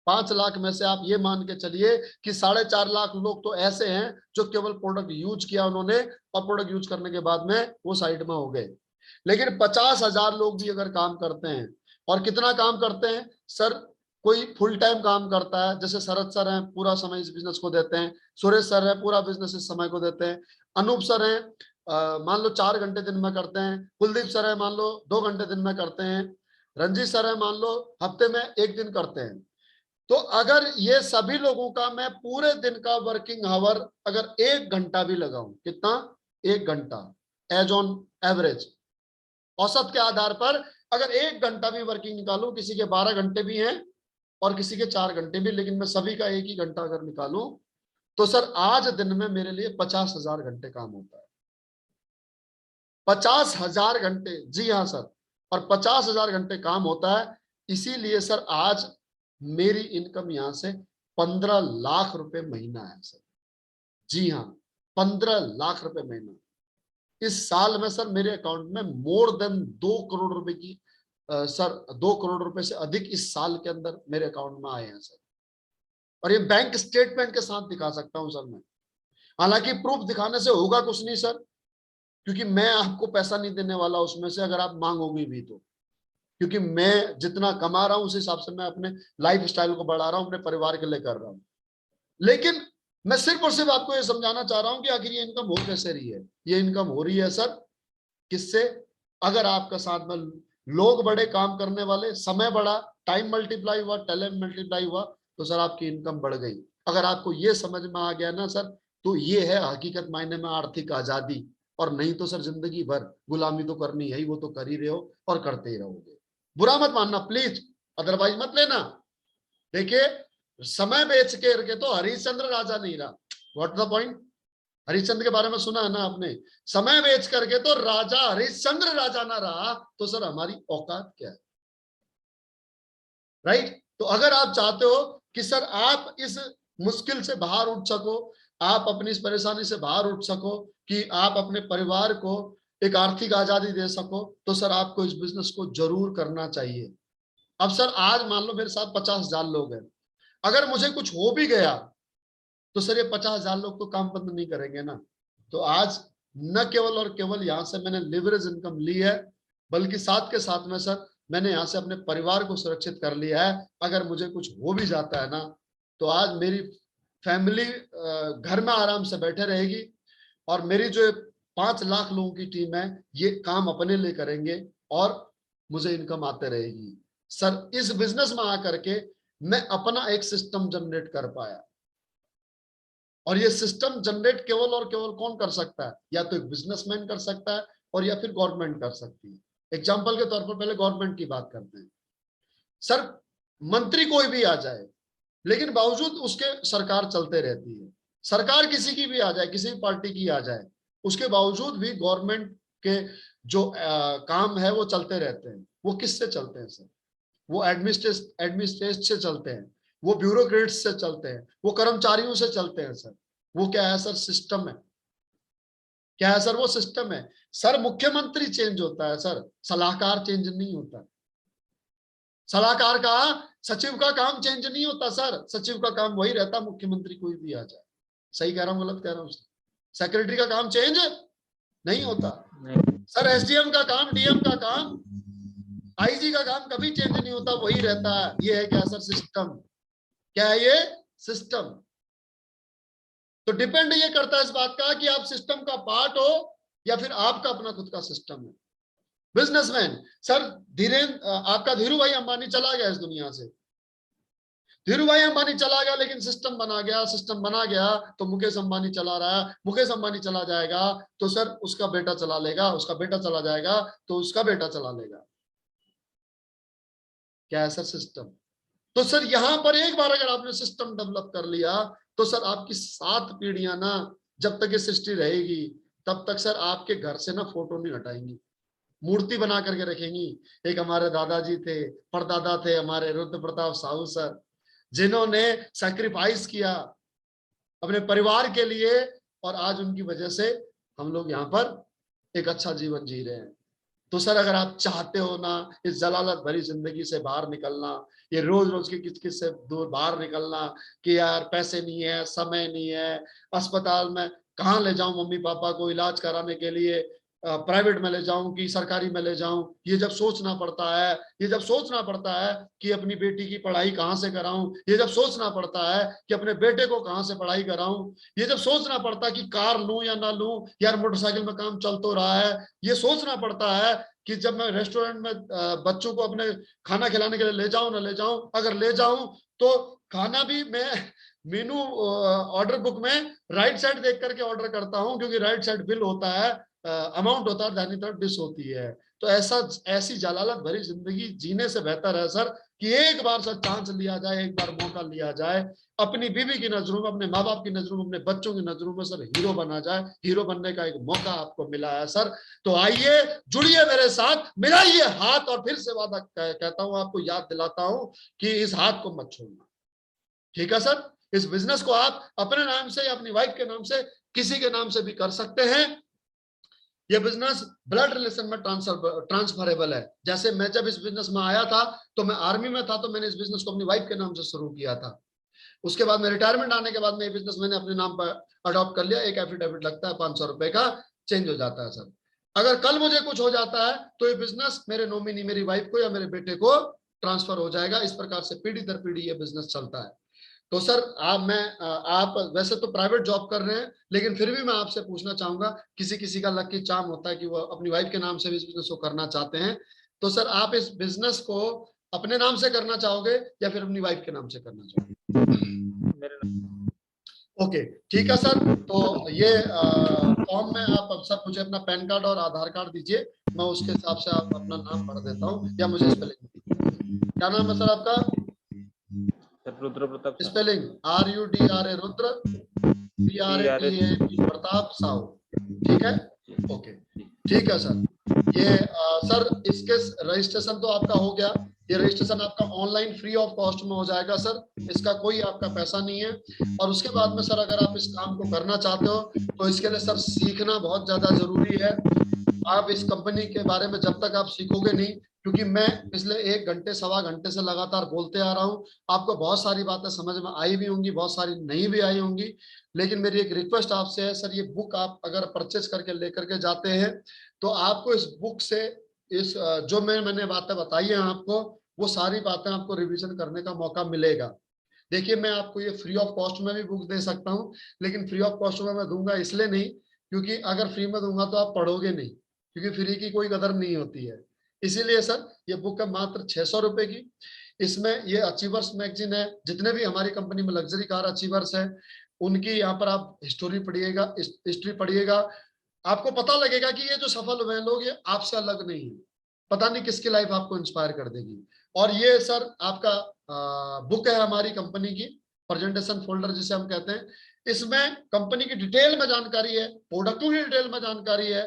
5 लाख में से आप ये मान के चलिए कि 4.5 लाख लोग तो ऐसे हैं जो केवल प्रोडक्ट यूज किया उन्होंने, और प्रोडक्ट यूज करने के बाद में वो साइड में हो गए। लेकिन 50,000 लोग भी अगर काम करते हैं, और कितना काम करते हैं सर, कोई फुल टाइम काम करता है, जैसे शरद सर हैं पूरा समय इस बिजनेस को देते हैं, सुरेश सर है पूरा बिजनेस इस समय को देते हैं, अनूप सर हैं मान लो 4 घंटे दिन में करते हैं, कुलदीप सर है मान लो 2 घंटे दिन में करते हैं, रंजीत सर है मान लो हफ्ते में 1 दिन करते हैं। तो अगर ये सभी लोगों का मैं पूरे दिन का वर्किंग आवर अगर 1 घंटा भी लगाऊं, कितना? 1 घंटा, एज ऑन एवरेज, औसत के आधार पर अगर 1 घंटा भी वर्किंग निकालूं, किसी के 12 घंटे भी हैं और किसी के 4 घंटे भी, लेकिन मैं सभी का 1 ही घंटा अगर निकालूं, तो सर आज दिन में मेरे लिए 50,000 घंटे काम होता है। 50,000 घंटे, जी हाँ सर, और 50,000 घंटे काम होता है। इसीलिए सर आज मेरी इनकम यहां से 15 लाख रुपए महीना है सर, जी हाँ 15 लाख रुपए महीना। इस साल में सर मेरे अकाउंट में मोर देन 2 करोड़ रुपए की सर 2 करोड़ रुपए से अधिक इस साल के अंदर मेरे अकाउंट में आए हैं सर। और ये बैंक स्टेटमेंट के साथ दिखा सकता हूं सर मैं, हालांकि प्रूफ दिखाने से होगा कुछ नहीं सर, क्योंकि मैं आपको पैसा नहीं देने वाला उसमें से अगर आप मांगोगे भी तो, क्योंकि मैं जितना कमा रहा हूं उस हिसाब से मैं अपने लाइफ स्टाइल को बढ़ा रहा हूं, अपने परिवार के लिए कर रहा हूं। लेकिन मैं सिर्फ और सिर्फ आपको ये समझाना चाह रहा हूं कि आखिर ये इनकम हो कैसे रही है। ये इनकम हो रही है सर किससे? अगर आपका साथ में लोग बड़े, काम करने वाले, समय बढ़ा, टाइम मल्टीप्लाई हुआ, टैलेंट मल्टीप्लाई हुआ, तो सर आपकी इनकम बढ़ गई। अगर आपको ये समझ में आ गया ना सर, तो ये है हकीकत मायने में आर्थिक आजादी। और नहीं तो सर जिंदगी भर गुलामी तो करनी है ही, वो तो कर ही रहे हो और करते ही रहोगे। बुरा मत मानना प्लीज, अदरवाइज मत लेना। देखिए समय बेच के तो हरिश्चंद्र राजा नहीं रहा, व्हाट द पॉइंट? हरिश्चंद्र के बारे में सुना है ना आपने, समय बेच करके तो राजा हरिश्चंद्र राजा ना रहा, तो सर हमारी औकात क्या है? राइट? तो अगर आप चाहते हो कि सर आप इस मुश्किल से बाहर उठ सको, आप अपनी इस परेशानी से बाहर उठ सको, कि आप अपने परिवार को एक आर्थिक आजादी दे सको, तो सर आपको इस बिजनेस को जरूर करना चाहिए। अब सर आज मान लो मेरे साथ 50,000 लोग हैं, अगर मुझे कुछ हो भी गया तो सर ये 50,000 लोग तो काम बंद नहीं करेंगे ना। तो आज न केवल और केवल यहां से मैंने लिवरेज इनकम ली है, बल्कि साथ के साथ में सर मैंने यहाँ से अपने परिवार को सुरक्षित कर लिया है। अगर मुझे कुछ हो भी जाता है ना, तो आज मेरी फैमिली घर में आराम से बैठे रहेगी, और मेरी जो 5 लाख लोगों की टीम है ये काम अपने लिए करेंगे और मुझे इनकम आते रहेगी। सर इस बिजनेस में आकर के मैं अपना एक सिस्टम जनरेट कर पाया, और ये सिस्टम जनरेट केवल और केवल कौन कर सकता है? या तो एक बिजनेसमैन कर सकता है, और या फिर गवर्नमेंट कर सकती है। एग्जाम्पल के तौर पर पहले गवर्नमेंट की बात करते हैं। सर मंत्री कोई भी आ जाए, लेकिन बावजूद उसके सरकार चलते रहती है। सरकार किसी की भी आ जाए, किसी भी पार्टी की आ जाए, उसके बावजूद भी गवर्नमेंट के जो काम है वो चलते रहते हैं। वो किससे चलते हैं सर? वो एडमिनिस्ट्रेट से चलते हैं, वो ब्यूरोक्रेट्स से चलते हैं, वो कर्मचारियों से चलते हैं सर। वो क्या है सर? सिस्टम है। क्या है सर? वो सिस्टम है। सर मुख्यमंत्री चेंज होता है सर, सलाहकार चेंज नहीं होता। सलाहकार का, सचिव का काम चेंज नहीं होता सर। सचिव का काम वही रहता, मुख्यमंत्री कोई भी आ जाए। सही कह रहा हूं, गलत कह रहा हूं? सेक्रेटरी का काम चेंज नहीं होता सर। एसडीएम का काम, डीएम का काम, आईजी का काम कभी चेंज नहीं होता, वही रहता है। ये है क्या सर? सिस्टम। क्या है ये? सिस्टम। तो डिपेंड ये करता है इस बात का कि आप सिस्टम का पार्ट हो या फिर आपका अपना खुद का सिस्टम है। बिजनेसमैन सर, आपका धीरू भाई अंबानी चला गया इस दुनिया से। धीरू भाई अंबानी चला गया, लेकिन सिस्टम बना गया। सिस्टम बना गया तो मुकेश अंबानी चला रहा है। मुकेश अंबानी चला जाएगा तो सर उसका बेटा चला लेगा। उसका बेटा चला जाएगा तो उसका बेटा चला लेगा। क्या है सर? सिस्टम। तो सर यहां पर एक बार अगर आपने सिस्टम डेवलप कर लिया तो सर आपकी 7 पीढ़ियां ना, जब तक ये सृष्टि रहेगी तब तक सर आपके घर से ना फोटो नहीं हटाएंगी, मूर्ति बना करके रखेंगी। एक हमारे दादाजी थे, परदादा थे हमारे रुद्र प्रताप साहू सर, जिन्होंने सैक्रिफाइस किया अपने परिवार के लिए, और आज उनकी वजह से हम लोग यहाँ पर एक अच्छा जीवन जी रहे हैं। तो सर अगर आप चाहते हो ना इस जलालत भरी जिंदगी से बाहर निकलना, ये रोज रोज की किचकिच से दूर बाहर निकलना कि यार पैसे नहीं है, समय नहीं है, अस्पताल में कहाँ ले जाऊं मम्मी पापा को इलाज कराने के लिए, प्राइवेट में ले जाऊं कि सरकारी में ले जाऊं, ये जब सोचना पड़ता है, ये जब सोचना पड़ता है कि अपनी बेटी की पढ़ाई कहाँ से कराऊं, ये जब सोचना पड़ता है कि अपने बेटे को कहाँ से पढ़ाई कराऊं, ये जब सोचना पड़ता है कि कार लूं या ना लूं, यार मोटरसाइकिल में काम चल तो रहा है, ये सोचना पड़ता है कि जब मैं रेस्टोरेंट में बच्चों को अपने खाना खिलाने के लिए ले जाऊं ना ले जाऊं, अगर ले जाऊं तो खाना भी मैं मेनू ऑर्डर बुक में राइट साइड देख करके ऑर्डर करता हूं, क्योंकि राइट साइड बिल होता है, अमाउंट होता है, दाहिनी तरफ डिश होती है। तो ऐसी जलालत भरी जिंदगी जीने से बेहतर है सर कि एक बार सर चांस लिया जाए, एक बार मौका लिया जाए, अपनी बीवी की नजरों में, अपने माँ बाप की नजरों में, अपने बच्चों की नजरों में सर हीरो बना जाए। हीरो बनने का एक मौका आपको मिला है सर। तो आइए जुड़िए मेरे साथ, मिलाइए हाथ, और फिर से वादा कहता हूं, आपको याद दिलाता हूं कि इस हाथ को मत छोड़ना। ठीक है सर? इस बिजनेस को आप अपने नाम से या अपनी वाइफ के नाम से, किसी के नाम से भी कर सकते हैं। ये बिजनेस ब्लड रिलेशन में ट्रांसफरेबल है। जैसे मैं जब इस बिजनेस में आया था तो मैं आर्मी में था, तो मैंने इस बिजनेस को अपनी वाइफ के नाम से शुरू किया था। उसके बाद में रिटायरमेंट आने के बाद में ये बिजनेस मैंने अपने नाम पर अडॉप्ट कर लिया। एक एफिडेविट लगता है 500 रुपए का, चेंज हो जाता है सर। अगर कल मुझे कुछ हो जाता है तो ये बिजनेस मेरे नॉमिनी मेरी वाइफ को या मेरे बेटे को ट्रांसफर हो जाएगा। इस प्रकार से पीढ़ी दर पीढ़ी ये बिजनेस चलता है। तो सर आप वैसे तो प्राइवेट जॉब कर रहे हैं, लेकिन फिर भी मैं आपसे पूछना चाहूंगा, किसी किसी का लकी चार्म होता है कि वो अपनी वाइफ के नाम से भी इस बिजनेस को करना चाहते हैं। तो सर आप इस बिजनेस को अपने नाम से करना चाहोगे या फिर अपनी वाइफ के नाम से करना चाहोगे? ओके, ठीक है सर। तो ये फॉर्म में आप सर मुझे अपना पैन कार्ड और आधार कार्ड दीजिए, मैं उसके हिसाब से आप अपना नाम भर देता हूँ, या मुझे स्पेलिंग दीजिए। क्या नाम है सर आपका? Rudra Pratap. Spelling RUDRA Rudra, PRATAP Pratap Sahu. ठीक है? ओके, ठीक है सर। ये सर इसके रजिस्ट्रेशन तो आपका हो गया। ये रजिस्ट्रेशन आपका ऑनलाइन फ्री ऑफ कॉस्ट में हो जाएगा सर, इसका कोई आपका पैसा नहीं है। और उसके बाद में सर अगर आप इस काम को करना चाहते हो तो इसके लिए सर सीखना बहुत ज्यादा जरूरी है। आप इस कंपनी के बारे में जब तक आप सीखोगे नहीं, क्योंकि मैं पिछले 1 घंटे सवा घंटे से लगातार बोलते आ रहा हूँ, आपको बहुत सारी बातें समझ में आई भी होंगी, बहुत सारी नहीं भी आई होंगी, लेकिन मेरी एक रिक्वेस्ट आपसे है सर, ये बुक आप अगर परचेज करके लेकर के जाते हैं तो आपको इस बुक से इस जो मैंने बातें बताई हैं आपको, वो सारी बातें आपको रिवीजन करने का मौका मिलेगा। देखिए मैं आपको ये फ्री ऑफ कॉस्ट में भी बुक दे सकता हूँ, लेकिन फ्री ऑफ कॉस्ट में मैं दूंगा इसलिए नहीं क्योंकि अगर फ्री में दूंगा तो आप पढ़ोगे नहीं, क्योंकि फ्री की कोई कदर नहीं होती है। इसीलिए सर ये बुक है मात्र 600 रुपए की। इसमें ये अचीवर्स मैगजीन है, जितने भी हमारी कंपनी में लग्जरी कार अचीवर्स है उनकी यहाँ पर आप हिस्ट्री पढ़िएगा। आपको पता लगेगा कि ये जो सफल हुए लोग ये आपसे अलग नहीं है, पता नहीं किसकी लाइफ आपको इंस्पायर कर देगी। और ये सर आपका बुक है हमारी कंपनी की, प्रेजेंटेशन फोल्डर जिसे हम कहते हैं। इसमें कंपनी की डिटेल में जानकारी है, प्रोडक्टों की डिटेल में जानकारी है,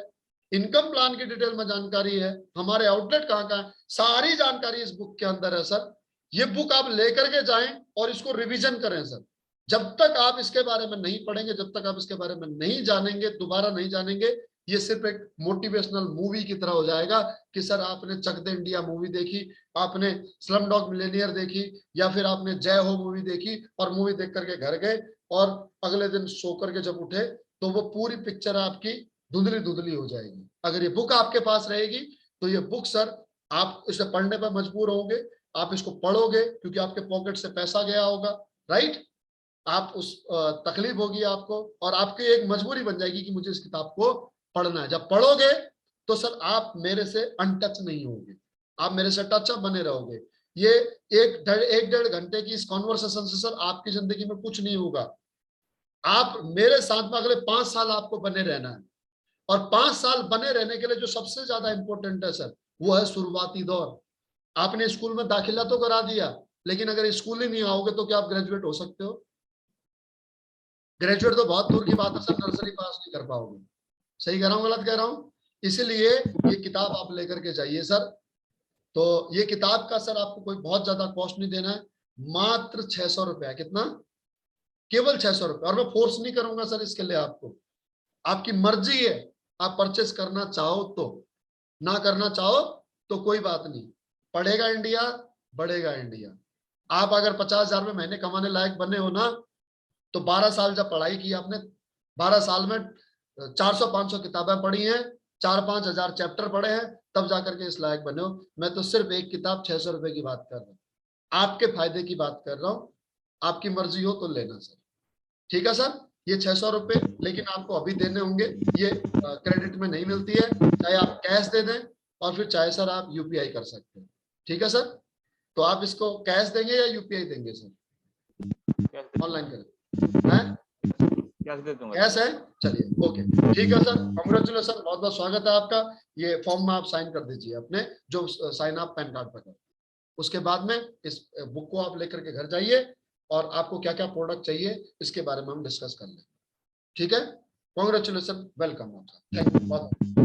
इनकम प्लान की डिटेल में जानकारी है, हमारे आउटलेट कहाँ कहाँ, सारी जानकारी इस बुक के अंदर है सर। ये बुक आप लेकर के जाएं और इसको रिवीजन करें सर। जब तक आप इसके बारे में नहीं पढ़ेंगे, जब तक आप इसके बारे में नहीं जानेंगे, दोबारा नहीं जानेंगे, ये सिर्फ एक मोटिवेशनल मूवी की तरह हो जाएगा कि सर आपने चक दे इंडिया मूवी देखी, आपने स्लम डॉग मिलियनियर देखी, या फिर आपने जय हो मूवी देखी और मूवी देख करके घर गए और अगले दिन सो करके जब उठे तो वो पूरी पिक्चर आपकी धुंधली धुंधली हो जाएगी। अगर ये बुक आपके पास रहेगी तो ये बुक सर आप इसे पढ़ने पर मजबूर होंगे, आप इसको पढ़ोगे क्योंकि आपके पॉकेट से पैसा गया होगा, राइट। आप उस तकलीफ होगी आपको और आपकी एक मजबूरी बन जाएगी कि मुझे इस किताब को पढ़ना है। जब पढ़ोगे तो सर आप मेरे से अनटच नहीं होगे, आप मेरे से टच अप बने रहोगे। ये एक डेढ़ घंटे की इस कॉन्वर्सेशन से सर आपकी जिंदगी में कुछ नहीं होगा। आप मेरे साथ में अगले 5 साल आपको बने रहना है, और 5 साल बने रहने के लिए जो सबसे ज्यादा इंपॉर्टेंट है सर वो है शुरुआती दौर। आपने स्कूल में दाखिला तो करा दिया, लेकिन अगर स्कूल ही नहीं आओगे तो क्या आप ग्रेजुएट हो सकते हो? ग्रेजुएट तो बहुत दूर की बात है सर, नर्सरी पास नहीं कर पाओगे। सही कह रहा हूँ गलत कह रहा हूँ? इसीलिए ये किताब आप लेकर के जाइए सर। तो ये किताब का सर आपको कोई बहुत ज्यादा कॉस्ट नहीं देना है, मात्र 600 रुपया। कितना? केवल 600 रुपया। और मैं फोर्स नहीं करूंगा सर इसके लिए आपको, आपकी मर्जी है, आप परचेस करना चाहो तो, ना करना चाहो तो कोई बात नहीं। पढ़ेगा इंडिया, बढ़ेगा इंडिया। आप अगर 50,000 में महीने कमाने लायक बने हो ना, तो 12 साल जब पढ़ाई की आपने, 12 साल में 400-500 किताबें पढ़ी हैं, 4-5 हजार चैप्टर पढ़े हैं, तब जाकर के इस लायक बने हो। मैं तो सिर्फ एक किताब 600 रुपए की बात कर रहा हूँ, आपके फायदे की बात कर रहा हूँ। आपकी मर्जी हो तो लेना सर, ठीक है सर। ये 600 रुपए लेकिन आपको अभी देने होंगे, ये क्रेडिट में नहीं मिलती है। चाहे आप कैश दे दें और फिर चाहे सर आप यूपीआई कर सकते हैं, ठीक है सर। तो आप इसको कैश देंगे या यूपीआई देंगे सर? ऑनलाइन करें? कैश है? चलिए ओके, ठीक है सर। कांग्रेचुलेसन, बहुत बहुत स्वागत है आपका। ये फॉर्म में आप साइन कर दीजिए अपने, जो साइन आप पैन कार्ड पर करें। उसके बाद में इस बुक को आप लेकर के घर जाइए और आपको क्या क्या प्रोडक्ट चाहिए इसके बारे में हम डिस्कस कर लेंगे, ठीक है। कांग्रेचुलेसन, वेलकम आपका, थैंक यू बहुत।